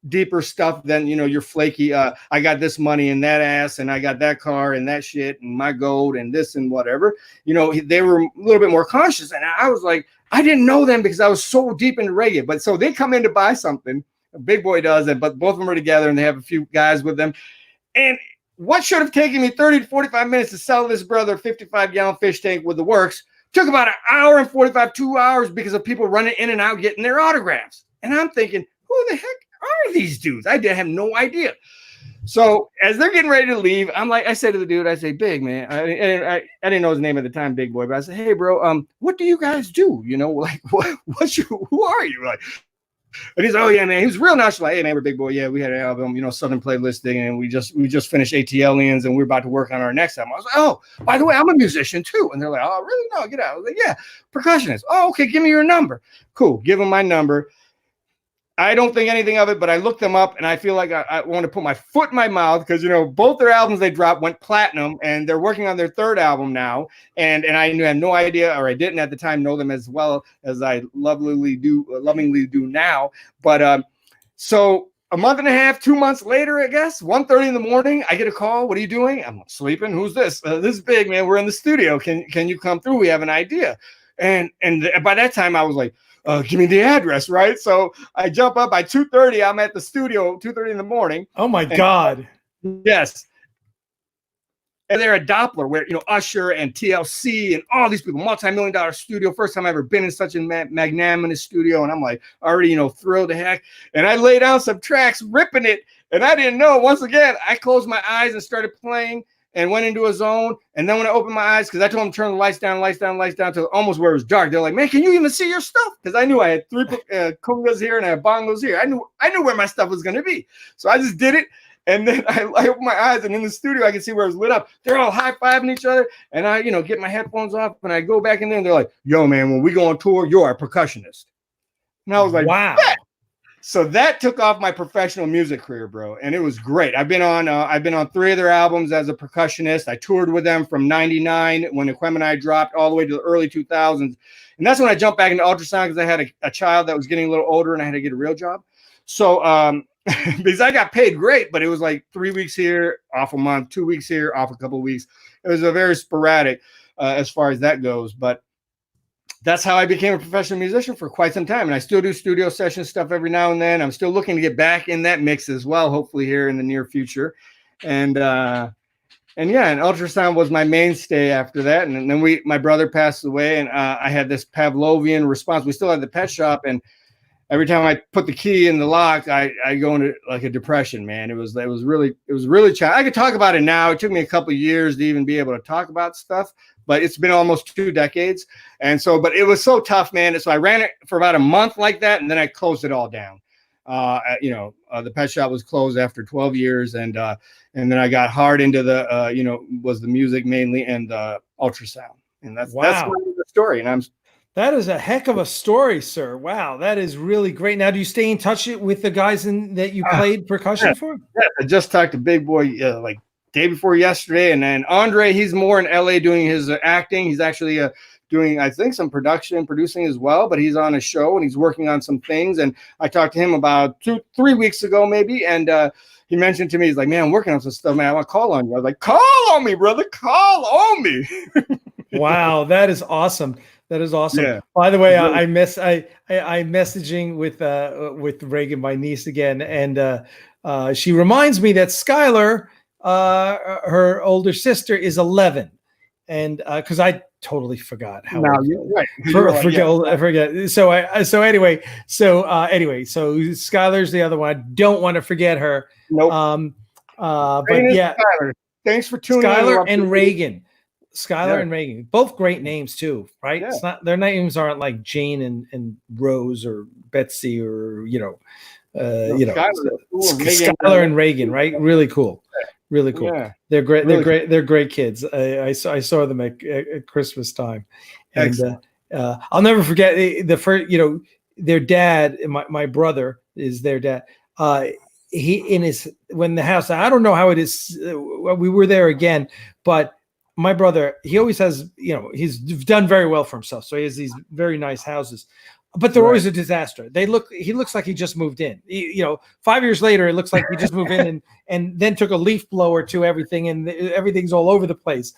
deeper stuff than your flaky I got this money and that ass and I got that car and that shit and my gold and this and whatever. They were a little bit more conscious, and I was like, I didn't know them because I was so deep into reggae. But so they come in to buy something, Big Boy does it, but both of them are together and they have a few guys with them. And what should have taken me 30 to 45 minutes to sell this brother 55-gallon fish tank with the works took about an hour and 45, 2 hours because of people running in and out getting their autographs. And I'm thinking, who the heck are these dudes? I have no idea. So as they're getting ready to leave, I said to the dude, I say, Big man, I didn't know his name at the time, Big Boy, but I said, hey bro, what do you guys do? Who are you? Like, and he's like, oh yeah, man. He was real nonchalant. Hey man, we're Big Boy. Yeah, we had an album, Southern Playlisting, and we just finished ATLians, and we're about to work on our next album. I was like, oh, by the way, I'm a musician too. And they're like, oh really? No, get out. I was like, yeah, percussionist. Oh, okay, give me your number. Cool, give them my number. I don't think anything of it, but I looked them up, and I feel like I want to put my foot in my mouth because, both their albums they dropped went platinum, and they're working on their third album now. And I had no idea, or I didn't at the time know them as well as I lovingly do now. But so a month and a half, 2 months later, I guess, 1:30 in the morning, I get a call. What are you doing? I'm sleeping. Who's this? This is Big, man. We're in the studio. Can you come through? We have an idea. And by that time, I was like, give me the address, right? So I jump up by 2:30. I'm at the studio 2:30 in the morning. Oh my God. Yes. And they're a Doppler where, Usher and TLC and all these people, multi-million-dollar studio. First time I've ever been in such a magnanimous studio. And I'm like, already, thrilled to heck. And I lay down some tracks, ripping it. And I didn't know. Once again, I closed my eyes and started playing and went into a zone. And then when I opened my eyes, because I told them to turn the lights down to almost where it was dark. They're like, man, can you even see your stuff? Because I knew I had 3 congas here and I had bongos here. I knew where my stuff was going to be. So I just did it. And then I opened my eyes, and in the studio, I could see where it was lit up. They're all high-fiving each other, and I, get my headphones off, and I go back in there, and they're like, yo, man, when we go on tour, you're a percussionist. And I was like, wow. Bet. So that took off my professional music career, bro, and it was great. I've been on 3 of their albums as a percussionist. I toured with them from '99 when Aquemini dropped all the way to the early 2000s, and that's when I jumped back into ultrasound because I had a child that was getting a little older, and I had to get a real job. So, because I got paid great, but it was like 3 weeks here, off a month, 2 weeks here, off a couple of weeks. It was a very sporadic as far as that goes. But that's how I became a professional musician for quite some time. And I still do studio session stuff every now and then. I'm still looking to get back in that mix as well, hopefully here in the near future. And ultrasound was my mainstay after that. And then my brother passed away, and I had this Pavlovian response. We still had the pet shop, and every time I put the key in the lock, I go into like a depression, man. It was really challenging. I could talk about it now. It took me a couple of years to even be able to talk about stuff, but it's been almost 2 decades. And so, but it was so tough, man. So I ran it for about a month like that, and then I closed it all down. The pet shop was closed after 12 years, and then I got hard into the was the music mainly and the ultrasound, and that's the story. And that is a heck of a story, sir. Wow, that is really great. Now, do you stay in touch with the guys that you played percussion for? Yeah, I just talked to Big Boy like day before yesterday, and then Andre, he's more in LA doing his acting. He's actually doing, I think, some producing as well, but he's on a show and he's working on some things. And I talked to him about 2-3 weeks ago, maybe, and he mentioned to me, he's like, man, I'm working on some stuff, man. I want to call on you. I was like, call on me, brother. Call on me. Wow, that is awesome. That is awesome. Yeah. By the way, I'm messaging with Reagan, my niece, again, and she reminds me that Skylar, her older sister, is 11, and because I totally forgot how. No, right. I forget. So anyway, Skylar's the other one. I don't want to forget her. Nope. But yeah, Skylar. Thanks for tuning in. Skylar and Reagan. Skylar and Reagan, both great names too, right? Yeah. It's not, their names aren't like Jane and Rose or Betsy or Skylar and Reagan, right? Really cool, really cool. Yeah. They're great. Really they're great kids. I saw them at Christmas time, and I'll never forget the first. Their dad, my brother is their dad. When the house. I don't know how it is. We were there again, but. My brother, he always has, he's done very well for himself. So he has these very nice houses, but they're always a disaster. He looks like he just moved in. 5 years later, it looks like he just moved in and then took a leaf blower to everything, and everything's all over the place.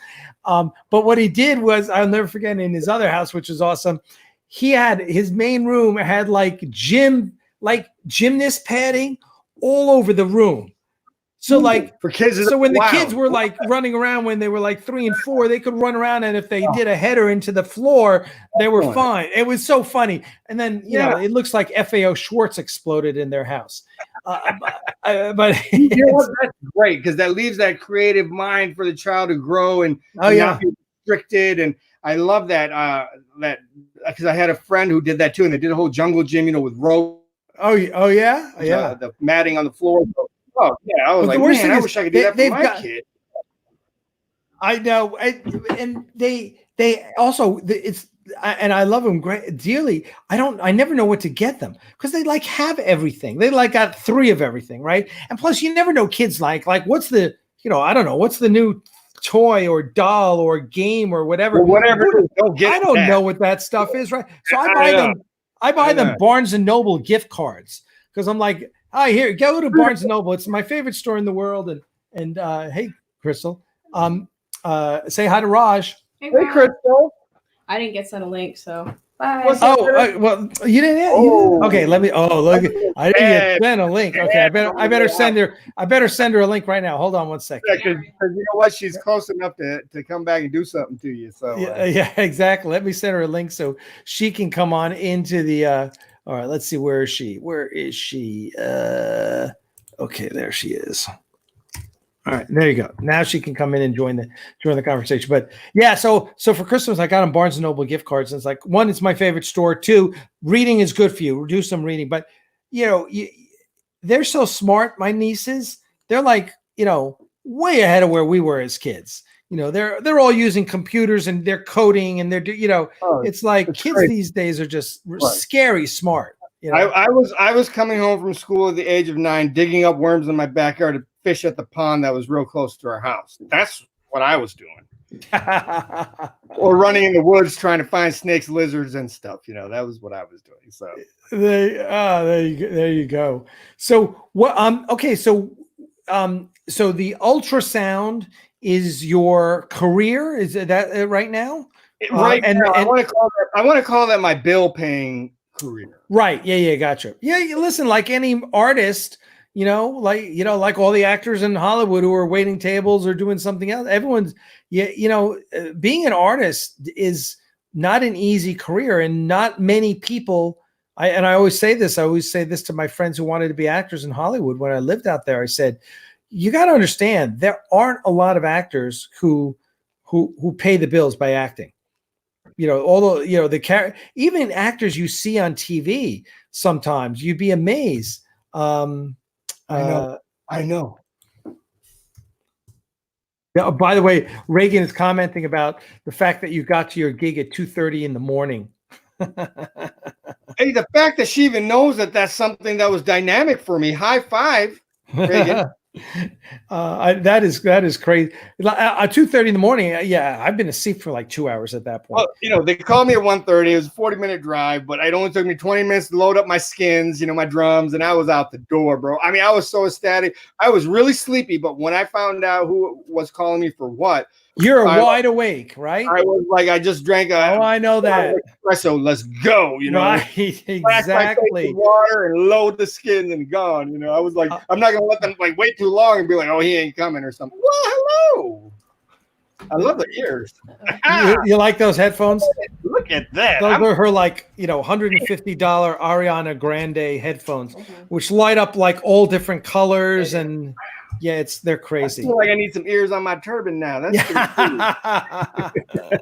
But what he did was, I'll never forget, in his other house, which was awesome, he had his main room had like gymnast padding all over the room. So like for kids, when the kids were like running around when they were like 3 and 4, they could run around, and if they did a header into the floor, they were fine. It was so funny. And then it looks like FAO Schwartz exploded in their house. But that's great, because that leaves that creative mind for the child to grow and not be restricted. And I love that because I had a friend who did that too, and they did a whole jungle gym, with rope. The matting on the floor. Oh yeah, I was like, man, I wish I could do that for my kid. I know, and they also and I love them dearly. I never know what to get them because they like have everything. They like got 3 of everything, right? And plus, you never know kids like what's the I don't know what's the new toy or doll or game or whatever. Well, whatever. I don't know what that stuff is, right? So I buy them Barnes and Noble gift cards because I'm like. Hi, here, go to Barnes and Noble. It's my favorite store in the world. And hey, Crystal, say hi to Raj. Hey, Crystal. I didn't get sent a link, so bye. What's up? Well, you didn't. Okay, let me. Oh, look, I didn't get sent a link. Okay, I better send her. I better send her a link right now. Hold on one second. Yeah, because you know what? She's close enough to come back and do something to you. So yeah, exactly. Let me send her a link so she can come on into the. All right, let's see. Where is she? Where is she? Okay, there she is. All right, there you go. Now she can come in and join the conversation. But yeah, so for Christmas, I got them Barnes and Noble gift cards. And it's like, one, it's my favorite store. Two, reading is good for you. Do some reading. But they're so smart. My nieces, they're like, way ahead of where we were as kids. They're all using computers and they're coding and they're it's like kids crazy. These days are just scary smart. I was coming home from school at the age of 9, digging up worms in my backyard to fish at the pond that was real close to our house. That's what I was doing. Or running in the woods trying to find snakes, lizards, and stuff. That was what I was doing. So there you go. So what? Okay. So the ultrasound is your career. Is that right now? Right. Now, I want to call that my bill paying career. Right. Yeah. Gotcha. Yeah. Listen, like any artist, like all the actors in Hollywood who are waiting tables or doing something else. Everyone's, being an artist is not an easy career, and not many people. I always say this. I always say this to my friends who wanted to be actors in Hollywood when I lived out there. I said, you got to understand, there aren't a lot of actors who pay the bills by acting. Although even actors you see on TV, sometimes you'd be amazed. I know. Yeah, by the way, Reagan is commenting about the fact that you got to your gig at 2:30 in the morning. Hey, the fact that she even knows that's something that was dynamic for me. High five, Reagan. That is crazy. 2:30 in the morning. Yeah, I've been asleep for like 2 hours at that point. Well, they called me at 1:30. It was a 40-minute drive, but it only took me 20 minutes to load up my skins, my drums, and I was out the door, bro. I mean, I was so ecstatic. I was really sleepy, but when I found out who was calling me for what, you're wide awake, right? I was like, I just drank I know that. Espresso. Let's go, Right, exactly. Water and load the skins and gone. I was like, I'm not gonna let them wait too long and be like, oh, he ain't coming or something. Well, hello. I love the ears. You like those headphones? Look at that. Those are her $150 Ariana Grande headphones, which light up like all different colors and. Yeah, they're crazy. I feel like I need some ears on my turban now. That's pretty cool.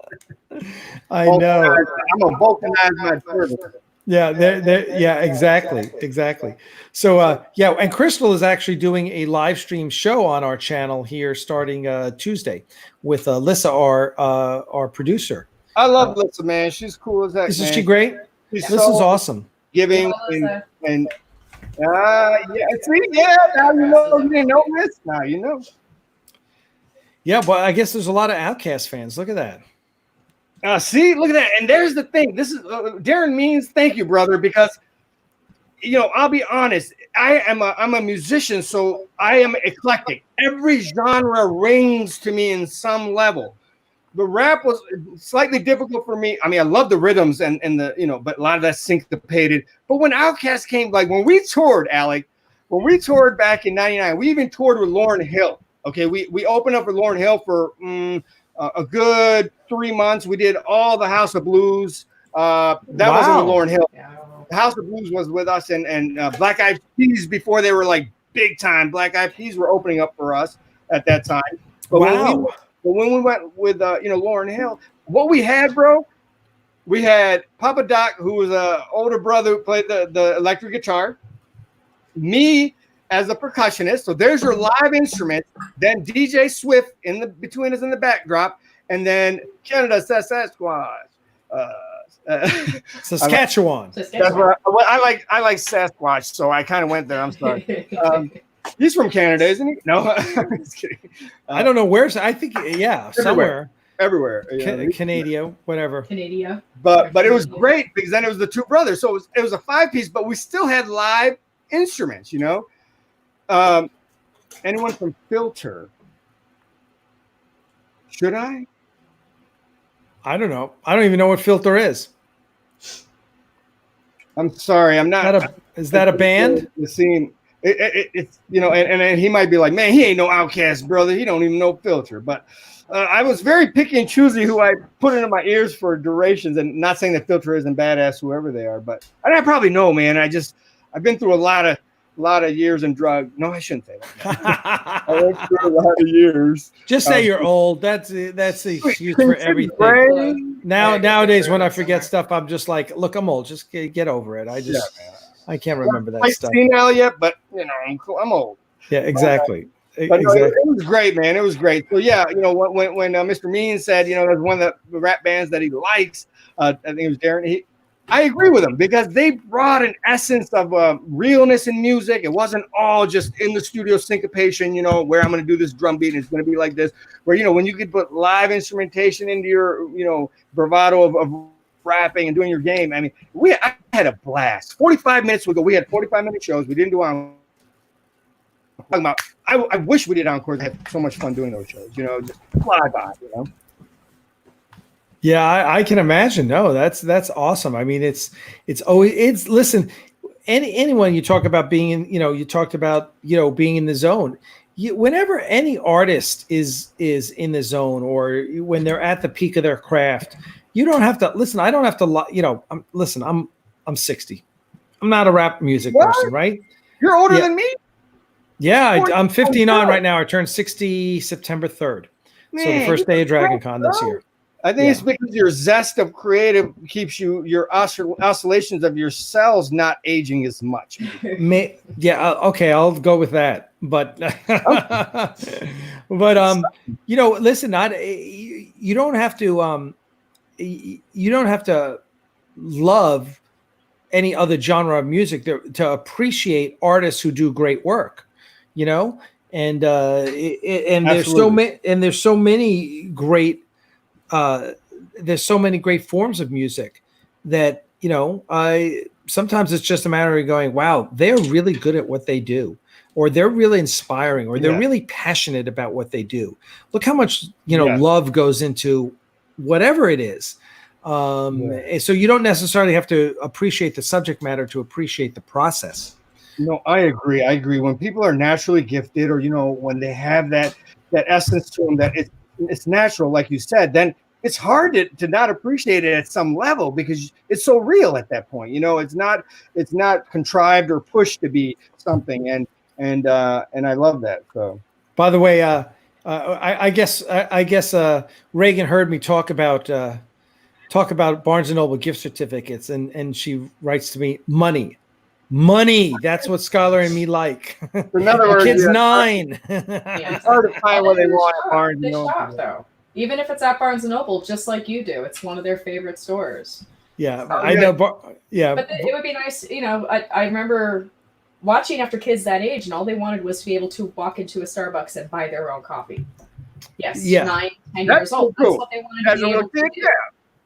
I know. I'm gonna vulcanize my turban. Yeah, yeah, exactly. So and Crystal is actually doing a live stream show on our channel here starting Tuesday with Lissa, our producer. I love Lissa, man. She's cool as heck. Isn't she great? Lissa's awesome. Giving and now you know. You didn't know this. Now you know. Yeah, well, I guess there's a lot of Outkast fans. Look at that. See, look at that. And there's the thing. This is Darren Means. Thank you, brother, because I'll be honest. I'm a musician, so I am eclectic. Every genre rings to me in some level. The rap was slightly difficult for me. I mean, I love the rhythms and the, but a lot of that's syncopated. But when Outkast came, when we toured, Alec, back in '99, we even toured with Lauryn Hill. Okay, we opened up with Lauryn Hill for a good 3 months. We did all the House of Blues. That wasn't with Lauryn Hill. The House of Blues was with us, and Black Eyed Peas, before they were big time. Black Eyed Peas were opening up for us at that time. But when we went with Lauryn Hill, what we had, bro, we had Papa Doc, who was an older brother who played the electric guitar, me as a percussionist. So there's your live instrument. Then DJ Swift between us in the backdrop, and then Canada Sasquatch. Saskatchewan. That's what I like. I like Sasquatch, so I kind of went there. I'm sorry. He's from Canada, isn't he? No, I'm just kidding. I don't know where. I think somewhere. Everywhere. Canada, whatever. Canada. But it was great because then it was the two brothers, so it was a 5-piece, but we still had live instruments, Anyone from Filter? Should I? I don't know. I don't even know what Filter is. I'm sorry. I'm not. Is that a band? The scene. It's and he might be like, man, he ain't no Outcast, brother. He don't even know Filter. But I was very picky and choosy who I put into my ears for durations, and not saying that Filter isn't badass, whoever they are, but I probably know, man. I've been through a lot of years in drug. No, I shouldn't say that. I went through a lot of years. Just say you're old. That's the excuse for everything. Nowadays, when I forget stuff, I'm just like, look, I'm old. Just get over it. I can't remember that stuff. I've seen now yet, but I'm old. Yeah, exactly. But no, it was great, man. It was great. So yeah, when Mr. Mean said, there's one of the rap bands that he likes. I think it was Darren. I agree with him because they brought an essence of realness in music. It wasn't all just in the studio syncopation, where I'm going to do this drum beat and it's going to be like this. Where when you could put live instrumentation into your bravado of rapping and doing your game. I mean, I had a blast. 45 minutes ago, we had 45-minute shows. We didn't do on. Talking about, I wish we did encores. I had so much fun doing those shows. Just fly by. Yeah, I can imagine. No, that's awesome. I mean, it's always listen. Anyone you talk about being in, you talked about being in the zone. Whenever any artist is in the zone or when they're at the peak of their craft, you don't have to listen. I don't have to. I'm 60. I'm not a rap music person, right? You're older than me. Yeah, I'm 59 right now. I turned 60 September 3rd. So the first day of Dragon Con this year. I think it's because your zest of creative keeps your oscillations of your cells not aging as much. Okay, I'll go with that. But listen, you don't have to love any other genre of music to appreciate artists who do great work, and there's so many great forms of music that sometimes it's just a matter of going, wow, they're really good at what they do, or they're really inspiring, or they're really passionate about what they do. Look how much love goes into whatever it is. So you don't necessarily have to appreciate the subject matter to appreciate the process. No, I agree. When people are naturally gifted, or when they have that essence to them, that it's natural, like you said, then it's hard to not appreciate it at some level because it's so real at that point. It's not contrived or pushed to be something, and I love that. So, by the way, I guess Reagan heard me talk about Barnes and Noble gift certificates, and she writes to me, money. That's what Skylar and me like. In other words, kid's 9. It's hard to find what they want at Barnes and Noble. Shop, though. Even if it's at Barnes and Noble, just like you do, it's one of their favorite stores. Yeah, I know. But it would be nice. I remember watching after kids that age, and all they wanted was to be able to walk into a Starbucks and buy their own coffee. Yes, 9, 10 years old. That's what they wanted to be able to do.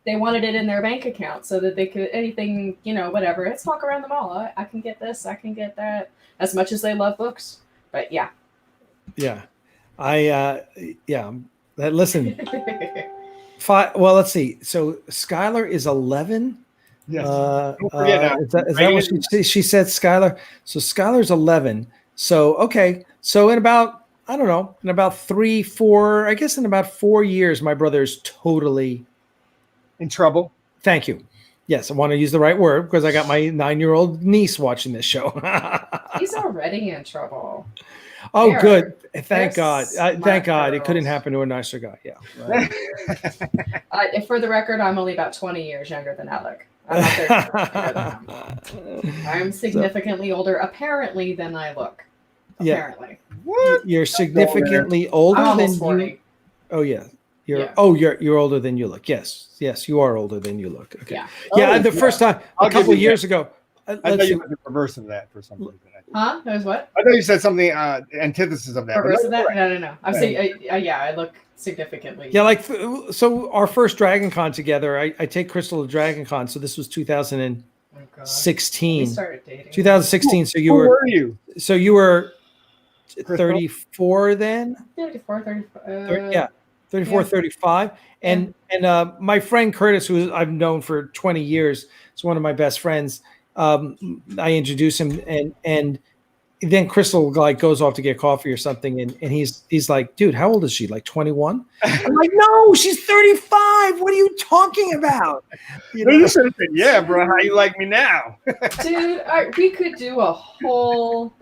They wanted it in their bank account so that they could anything, whatever. Let's walk around the mall. I can get this. I can get that. As much as they love books, but yeah. Yeah, Listen, well, let's see. So Skylar is 11. Yes. Is that what she said, Skylar? So Skylar's 11. So okay. So in about 4 years, my brother is totally in trouble. Thank you. Yes, I want to use the right word because I got my 9-year-old niece watching this show. He's already in trouble. Oh, good. Thank God. Thank God. It couldn't happen to a nicer guy. Yeah. Right. For the record, I'm only about 20 years younger than Alec. I'm significantly older, apparently, than I look. Apparently. Yeah. What? You're significantly older than 40. You. Oh, yeah. You're older than you look. Yes, you are older than you look. Okay. Yeah. The first time a couple of years ago. I thought you meant the reverse of that for some reason. Huh? That was what? I thought you said something antithesis of that. Reverse of that? No. I'm saying, I look significantly. Yeah, so our first Dragon Con together, I take Crystal to Dragon Con. So this was 2000 and Oh, God. 16. We started dating. 2016. So Who were you? So you were Crystal? 34 then? 34, 35. 34, yeah. 35. And my friend Curtis, who I've known for 20 years, is one of my best friends. I introduced him, and then Crystal like goes off to get coffee or something, and he's like, dude, how old is she? Like 21? I'm like, no, she's 35. What are you talking about? You know? You should have said, yeah, bro. How you like me now? Dude, we could do a whole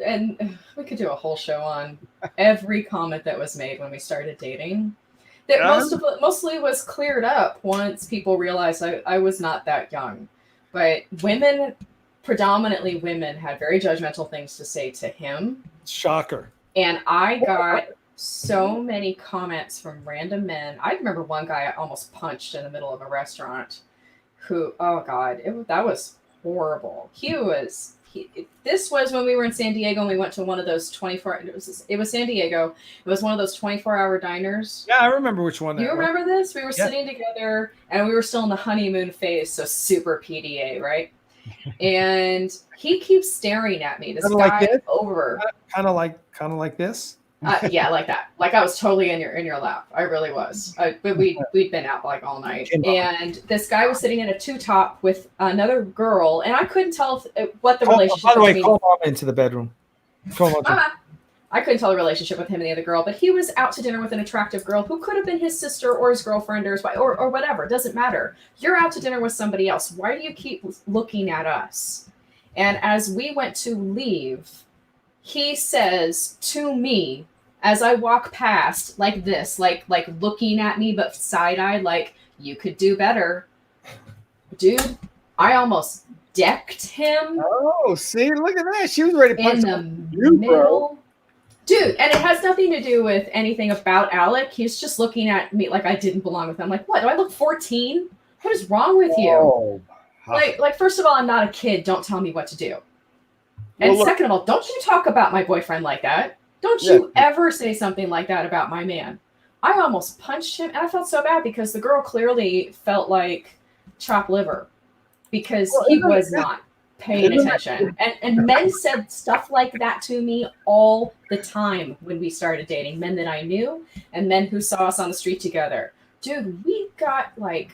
show on every comment that was made when we started dating. That mostly was cleared up once people realized I was not that young. But predominantly women, had very judgmental things to say to him. Shocker. And I got so many comments from random men. I remember one guy I almost punched in the middle of a restaurant who, oh God, that was horrible. This was when we were in San Diego and we went to one of those 24, it was San Diego. It was one of those 24-hour diners. Yeah, I remember which one. You remember this? We were sitting together and we were still in the honeymoon phase, so super PDA, right? And he keeps staring at me. This kinda guy like this? over. Kind of like this. Yeah, like that. Like I was totally in your lap. I really was. But we'd been out like all night, and this guy was sitting in a two-top with another girl, and I couldn't tell what the relationship. By the way, call mom into the bedroom. I couldn't tell the relationship with him and the other girl, but he was out to dinner with an attractive girl who could have been his sister or his girlfriend or whatever. It doesn't matter. You're out to dinner with somebody else. Why do you keep looking at us? And as we went to leave, he says to me, as I walk past like this, like looking at me, but side-eyed, like, you could do better. Dude, I almost decked him. Oh, see, look at that. She was ready to punch in the middle. Dude, and it has nothing to do with anything about Alec. He's just looking at me like I didn't belong with him. Like, what? Do I look 14? What is wrong with you? Oh. Like, first of all, I'm not a kid. Don't tell me what to do. And second of all, don't you talk about my boyfriend like that. Don't you ever say something like that about my man. I almost punched him, and I felt so bad because the girl clearly felt like chopped liver because he was not paying attention. And men said stuff like that to me all the time when we started dating. Men that I knew and men who saw us on the street together. Dude, we got like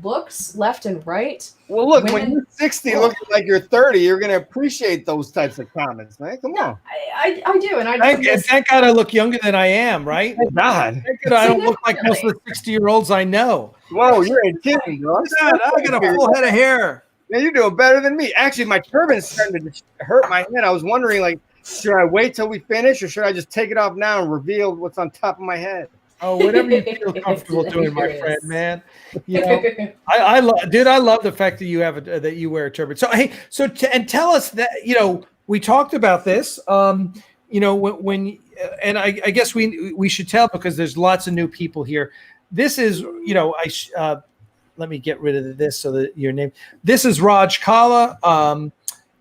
looks left and right. Well, look, when you're 60 looking like you're 30, you're going to appreciate those types of comments, man. Come on. I do. And thank God I look younger than I am, right? Thank God. Thank God I don't look like most of the 60-year-olds I know. Whoa, you ain't kidding, bro. I got a full head of hair. Man, you're doing better than me. Actually, my turban's starting to hurt my head. I was wondering, like, should I wait till we finish or should I just take it off now and reveal what's on top of my head? Oh, whatever you feel comfortable doing, my friend, man. You know, I love the fact that you have that you wear a turban. So hey, and tell us that, you know, we talked about this. You know, when and I guess we should tell because there's lots of new people here. This is, you know, let me get rid of this so that your name. This is Raj Kala.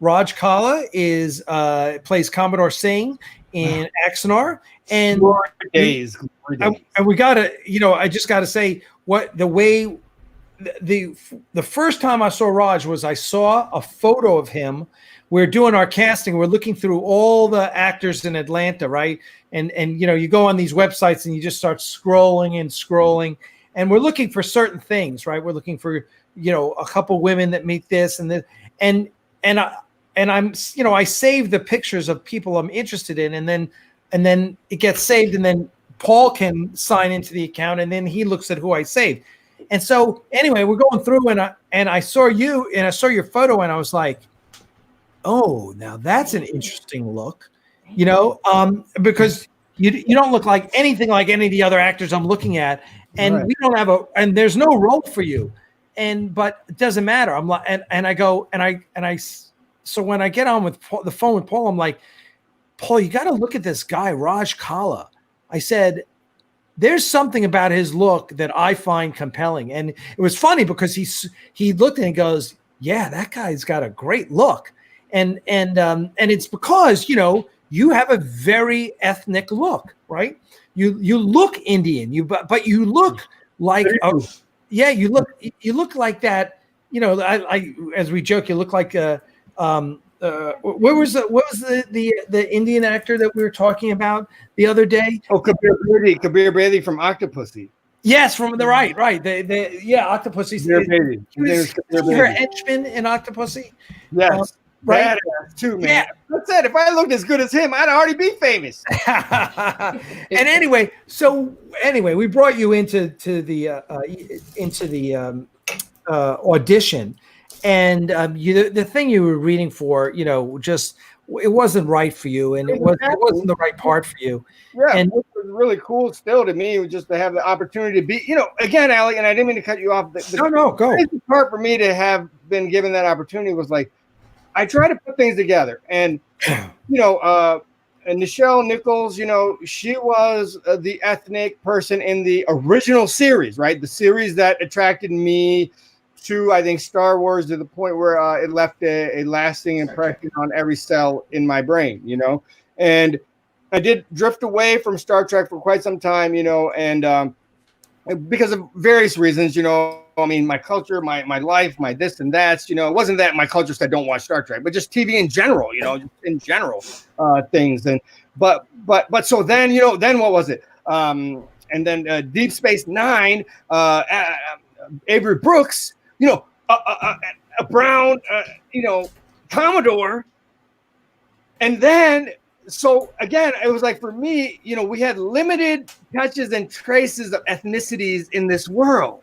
Raj Kala is plays Commodore Singh in Axanar, and we gotta, you know, I just gotta say the first time I saw Raj was I saw a photo of him. We're doing our casting. We're looking through all the actors in Atlanta, right? And you know, you go on these websites and you just start scrolling, and we're looking for certain things, right? We're looking for, you know, a couple women that meet this and this, and I'm, you know, I save the pictures of people I'm interested in, and then it gets saved, and then Paul can sign into the account, and then he looks at who I saved. And so anyway, we're going through, and I saw you, and I saw your photo, and I was like, oh, now that's an interesting look, you know, because you don't look like anything like any of the other actors I'm looking at, and we don't have and there's no role for you, but it doesn't matter. I'm like, and I go, and I. So when I get on with the phone with Paul, I'm like, Paul, you got to look at this guy, Raj Kala. I said, there's something about his look that I find compelling. And it was funny because he looked and he goes, yeah, that guy's got a great look. And it's because, you know, you have a very ethnic look, right? You look Indian, but you look like, you look like that I as we joke, you look like what was the Indian actor that we were talking about the other day? Oh, Kabir Bedi from Octopussy. Yes, from the right. Octopussy. Kabir Bedi. He was her henchman in Octopussy. Yes, right. Badass too, man. Yeah. I said if I looked as good as him, I'd already be famous. And anyway, we brought you into the audition, and the thing you were reading for, just it wasn't right for you, and it wasn't the right part for you. Yeah, and it was really cool still to me, just to have the opportunity to be, again, Alec, and I didn't mean to cut you off. No, go. The part for me to have been given that opportunity was like, I try to put things together, and and Nichelle Nichols, she was the ethnic person in the original series, right? The series that attracted me to, I think, Star Wars to the point where it left a lasting impression on every cell in my brain, and I did drift away from Star Trek for quite some time, and because of various reasons, I mean, my culture, my life, my this and that, it wasn't that my culture said don't watch Star Trek, but just TV in general, things. And but so then, then what was it? And then Deep Space Nine, Avery Brooks, a brown, Commodore. And then, so again, it was like, for me, we had limited touches and traces of ethnicities in this world.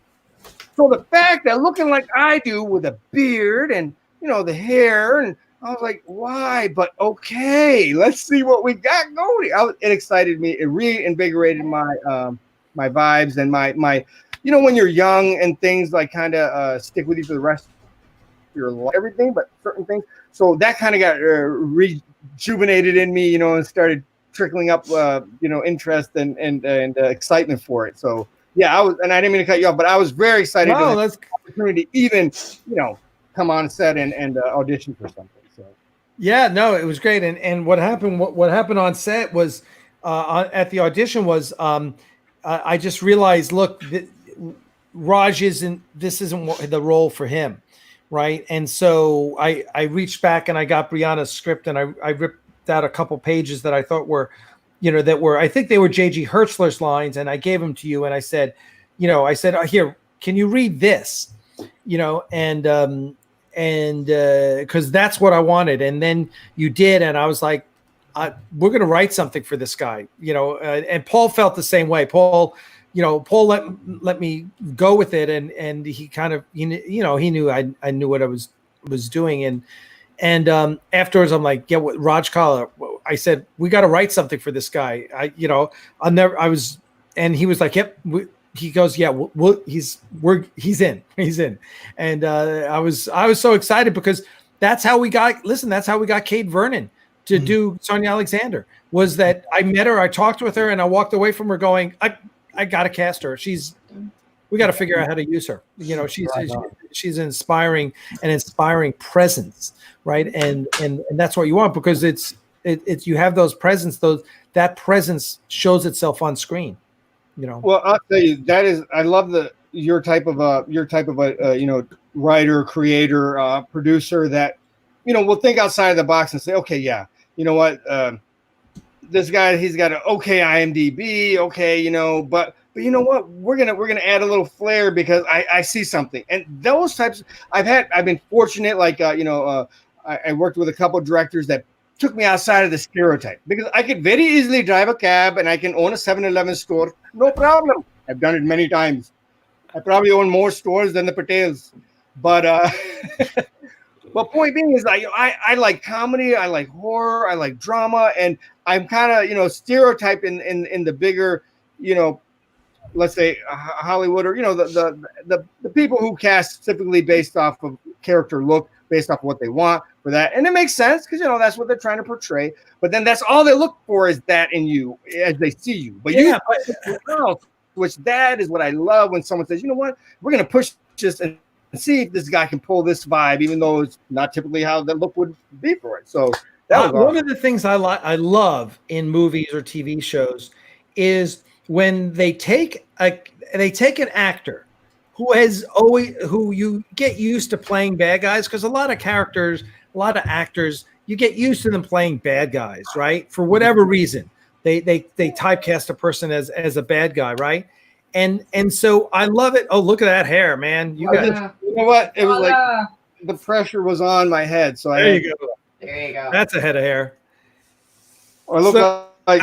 So the fact that looking like I do with a beard and, the hair, and I was like, why? But okay, let's see what we got going. It excited me. It reinvigorated my my vibes and my when you're young and things like kind of stick with you for the rest of your life, everything, but certain things. So that kind of got rejuvenated in me, and started trickling up, interest and excitement for it. So yeah, and I didn't mean to cut you off, but I was very excited to have the opportunity to even, come on set and audition for something. So yeah, no, it was great. And what happened on set was at the audition was I just realized, look, Raj isn't the role for him, right? And so I reached back and I got Brianna's script and I ripped out a couple pages that I thought were, I think they were J.G. Hertzler's lines, and I gave them to you and I said, here, can you read this? And because that's what I wanted. And then you did, and I was like, we're going to write something for this guy, and Paul felt the same way. Paul let me go with it, and he kind of, he knew I knew what I was doing, and afterwards I'm like, yeah, with Raj Kala, I said, we got to write something for this guy. And he was like, yep. He goes, yeah, he's in, and I was so excited because that's how we got Kate Vernon to do Sonia Alexander. Was that I met her, I talked with her, and I walked away from her going, I got to cast her. We got to figure out how to use her. She's an inspiring presence, right? And that's what you want, because it's you have those presence, that presence shows itself on screen. Well, I'll tell you, I love your type of a writer, creator, producer that will think outside of the box and say, okay, yeah, you know what, this guy, he's got an okay IMDb, okay, but you know what, we're gonna add a little flair because I see something. And those types, I've been fortunate, like I worked with a couple of directors that took me outside of the stereotype, because I could very easily drive a cab and I can own a 7-Eleven store, no problem. I've done it many times. I probably own more stores than the Patels, but but point being is, I like comedy, I like horror, I like drama, and I'm kind of stereotyped in the bigger, let's say Hollywood, or the people who cast typically based off of character look, based off of what they want for that. And it makes sense because that's what they're trying to portray. But then that's all they look for, is that in you as they see you. But which that is what I love when someone says, you know what, we're going to push this and see if this guy can pull this vibe, even though it's not typically how the look would be for it. So that was one of the things I love in movies or TV shows is when they take an actor who you get used to playing bad guys, because a lot of characters, a lot of actors, you get used to them playing bad guys, right? For whatever reason, they typecast a person as a bad guy, right? And so I love it. Oh, look at that hair, man! You know what? It was like the pressure was on my head, so there you go. There you go. That's a head of hair. Or look like.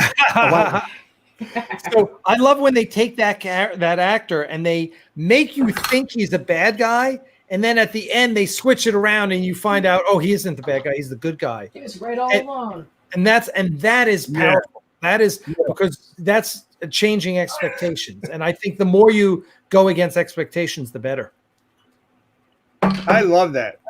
So I love when they take that actor and they make you think he's a bad guy, and then at the end they switch it around and you find out, oh, he isn't the bad guy, he's the good guy. He was right all along. And that is powerful. That is because that's changing expectations. And I think the more you go against expectations, the better. I love that.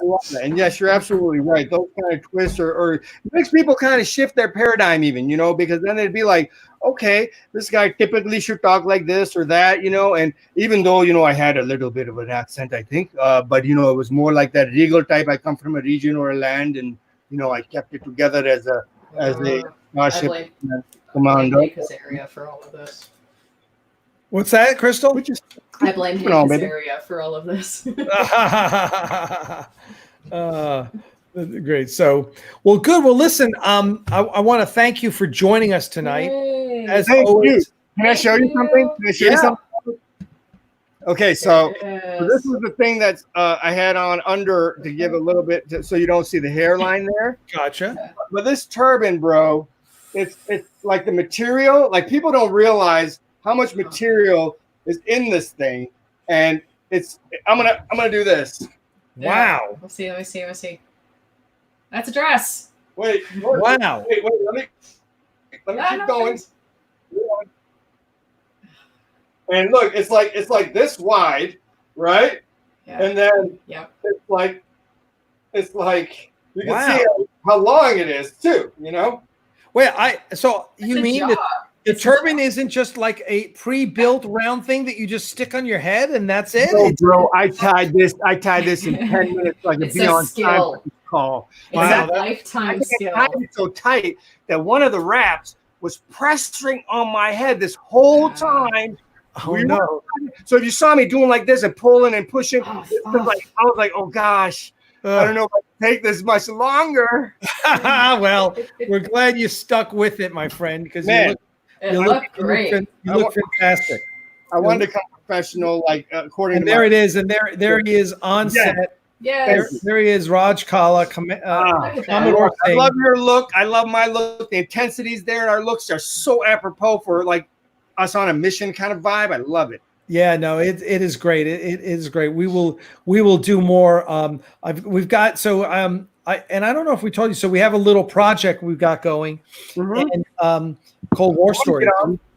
And yes, you're absolutely right. Those kind of twists or makes people kind of shift their paradigm even, because then they'd be like, okay, this guy typically should talk like this or that, and even though, I had a little bit of an accent, I think, but, it was more like that regal type. I come from a region or a land and, I kept it together as a ship commander. Area for all of this. What's that, Crystal? I blame his area for all of this. Great. So, well, good. Well, listen, I want to thank you for joining us tonight. As always. Can I show you something? Can I show you something? Okay, so this is the thing that I had on under to give a little bit so you don't see the hairline there. Gotcha. But this turban, bro, it's like the material. Like people don't realize how much material is in this thing, and I'm gonna do this. Wow. Let's see. That's a dress. Wait. Wow. Wait. Let me keep going. And look, it's like this wide, right? Yeah. And then it's like you can see how long it is too. Wait, so you mean that the turban isn't just like a pre-built round thing that you just stick on your head and that's it? No, bro, I tied this in 10 minutes so I could be on time for this call. It's a lifetime skill. I tied it so tight that one of the wraps was pressing on my head this whole time. Oh no! So if you saw me doing like this and pulling and pushing, I was like, oh gosh, I don't know if I can take this much longer. Well, we're glad you stuck with it, my friend, because you look great. You look fantastic. I wanted to come professional, like according to there it is, and there he is on set. Yes. There he is, Raj Kala, Commodore Singh. I love your look. I love my look. The intensities there and our looks are so apropos for like us on a mission kind of vibe. I love it. Yeah, no, it is great. It is great. We will do more. We've got I don't know if we told you. So we have a little project we've got going, and Cold War Story.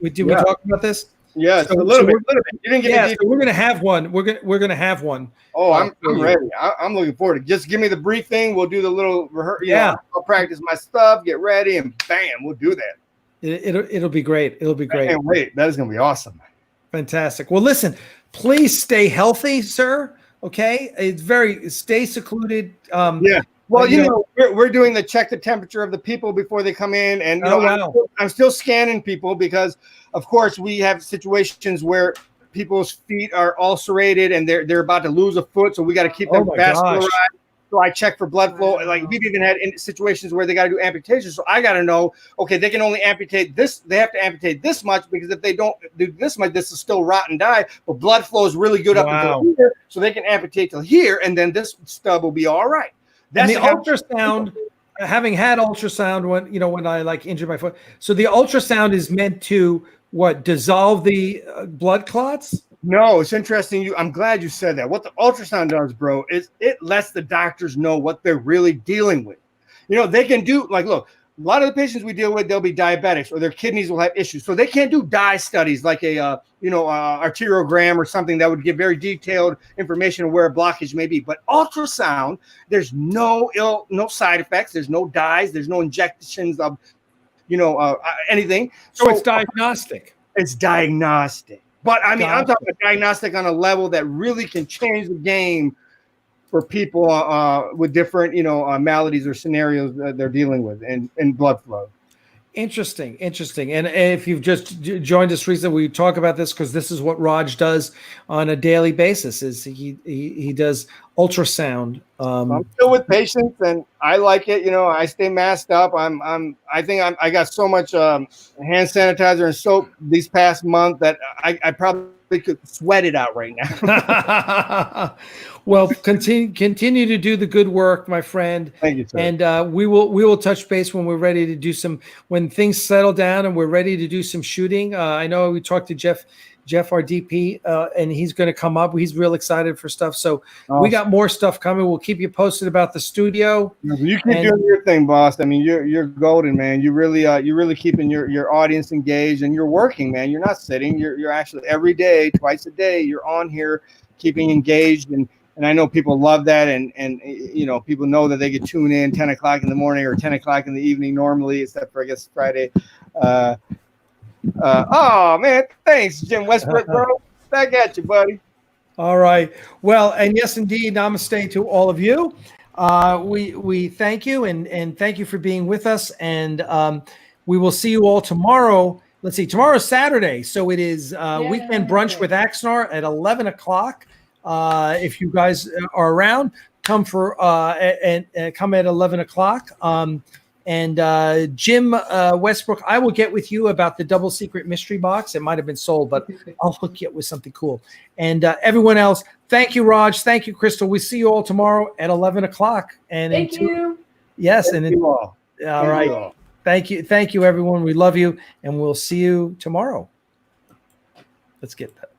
Did we talk about this? Yeah, so a little bit. You didn't get so we're gonna have one. We're gonna have one. Oh, I'm ready. I'm looking forward to it. Just give me the briefing. We'll do the little I'll practice my stuff, get ready, and bam, we'll do that. It'll be great. It'll be great. I can't wait. That is gonna be awesome. Fantastic. Well, listen, please stay healthy, sir. Okay, stay secluded. Well, we're doing the check the temperature of the people before they come in, and I'm still scanning people because, of course, we have situations where people's feet are ulcerated and they're about to lose a foot, so we got to keep them vascularized. So I check for blood flow. Like we've even had situations where they got to do amputation. So I got to know, okay, they can only amputate this. They have to amputate this much because if they don't do this much, this will still rot and die. But blood flow is really good up until here, so they can amputate till here, and then this stub will be all right. That's the ultrasound. Having had ultrasound when I like injured my foot, so the ultrasound is meant to dissolve the blood clots. No, it's interesting. I'm glad you said that. What the ultrasound does, bro, is it lets the doctors know what they're really dealing with. They can do look, a lot of the patients we deal with, they'll be diabetics or their kidneys will have issues. So they can't do dye studies like a arteriogram or something that would give very detailed information of where a blockage may be. But ultrasound, there's no side effects. There's no dyes. There's no injections of, anything. So it's diagnostic. It's diagnostic. But I mean, I'm talking about diagnostic on a level that really can change the game for people with different, maladies or scenarios that they're dealing with and blood flow. Interesting. And if you've just joined us recently, we talk about this because this is what Raj does on a daily basis. Is he does ultrasound. I'm still with patients, and I like it. I stay masked up. I got so much hand sanitizer and soap these past month that I probably could sweat it out right now. Well, continue to do the good work, my friend. Thank you, sir. And we will touch base when we're ready to do when things settle down and we're ready to do some shooting. I know we talked to Jeff, our DP, and he's going to come up. He's real excited for stuff. So we got more stuff coming. We'll keep you posted about the studio. You keep doing your thing, boss. I mean, you're golden, man. You're really keeping your audience engaged, and you're working, man. You're not sitting. You're actually every day, twice a day, you're on here, keeping engaged. And I know people love that, and people know that they can tune in 10 o'clock in the morning or 10 o'clock in the evening normally, except for I guess Friday. Oh man, thanks, Jim Westbrook, bro. Back at you, buddy. All right. Well, and yes, indeed, namaste to all of you. We thank you and thank you for being with us. And we will see you all tomorrow. Let's see, tomorrow's Saturday, so it is weekend brunch with Axanar at 11 o'clock. If you guys are around, come come at 11 o'clock. And Jim Westbrook, I will get with you about the double secret mystery box. It might have been sold, but I'll hook you up with something cool. And everyone else, thank you, Raj. Thank you, Crystal. We see you all tomorrow at 11 o'clock. And thank you. Yes. Thank you all. All right. Thank you. Thank you, everyone. We love you. And we'll see you tomorrow. Let's get that.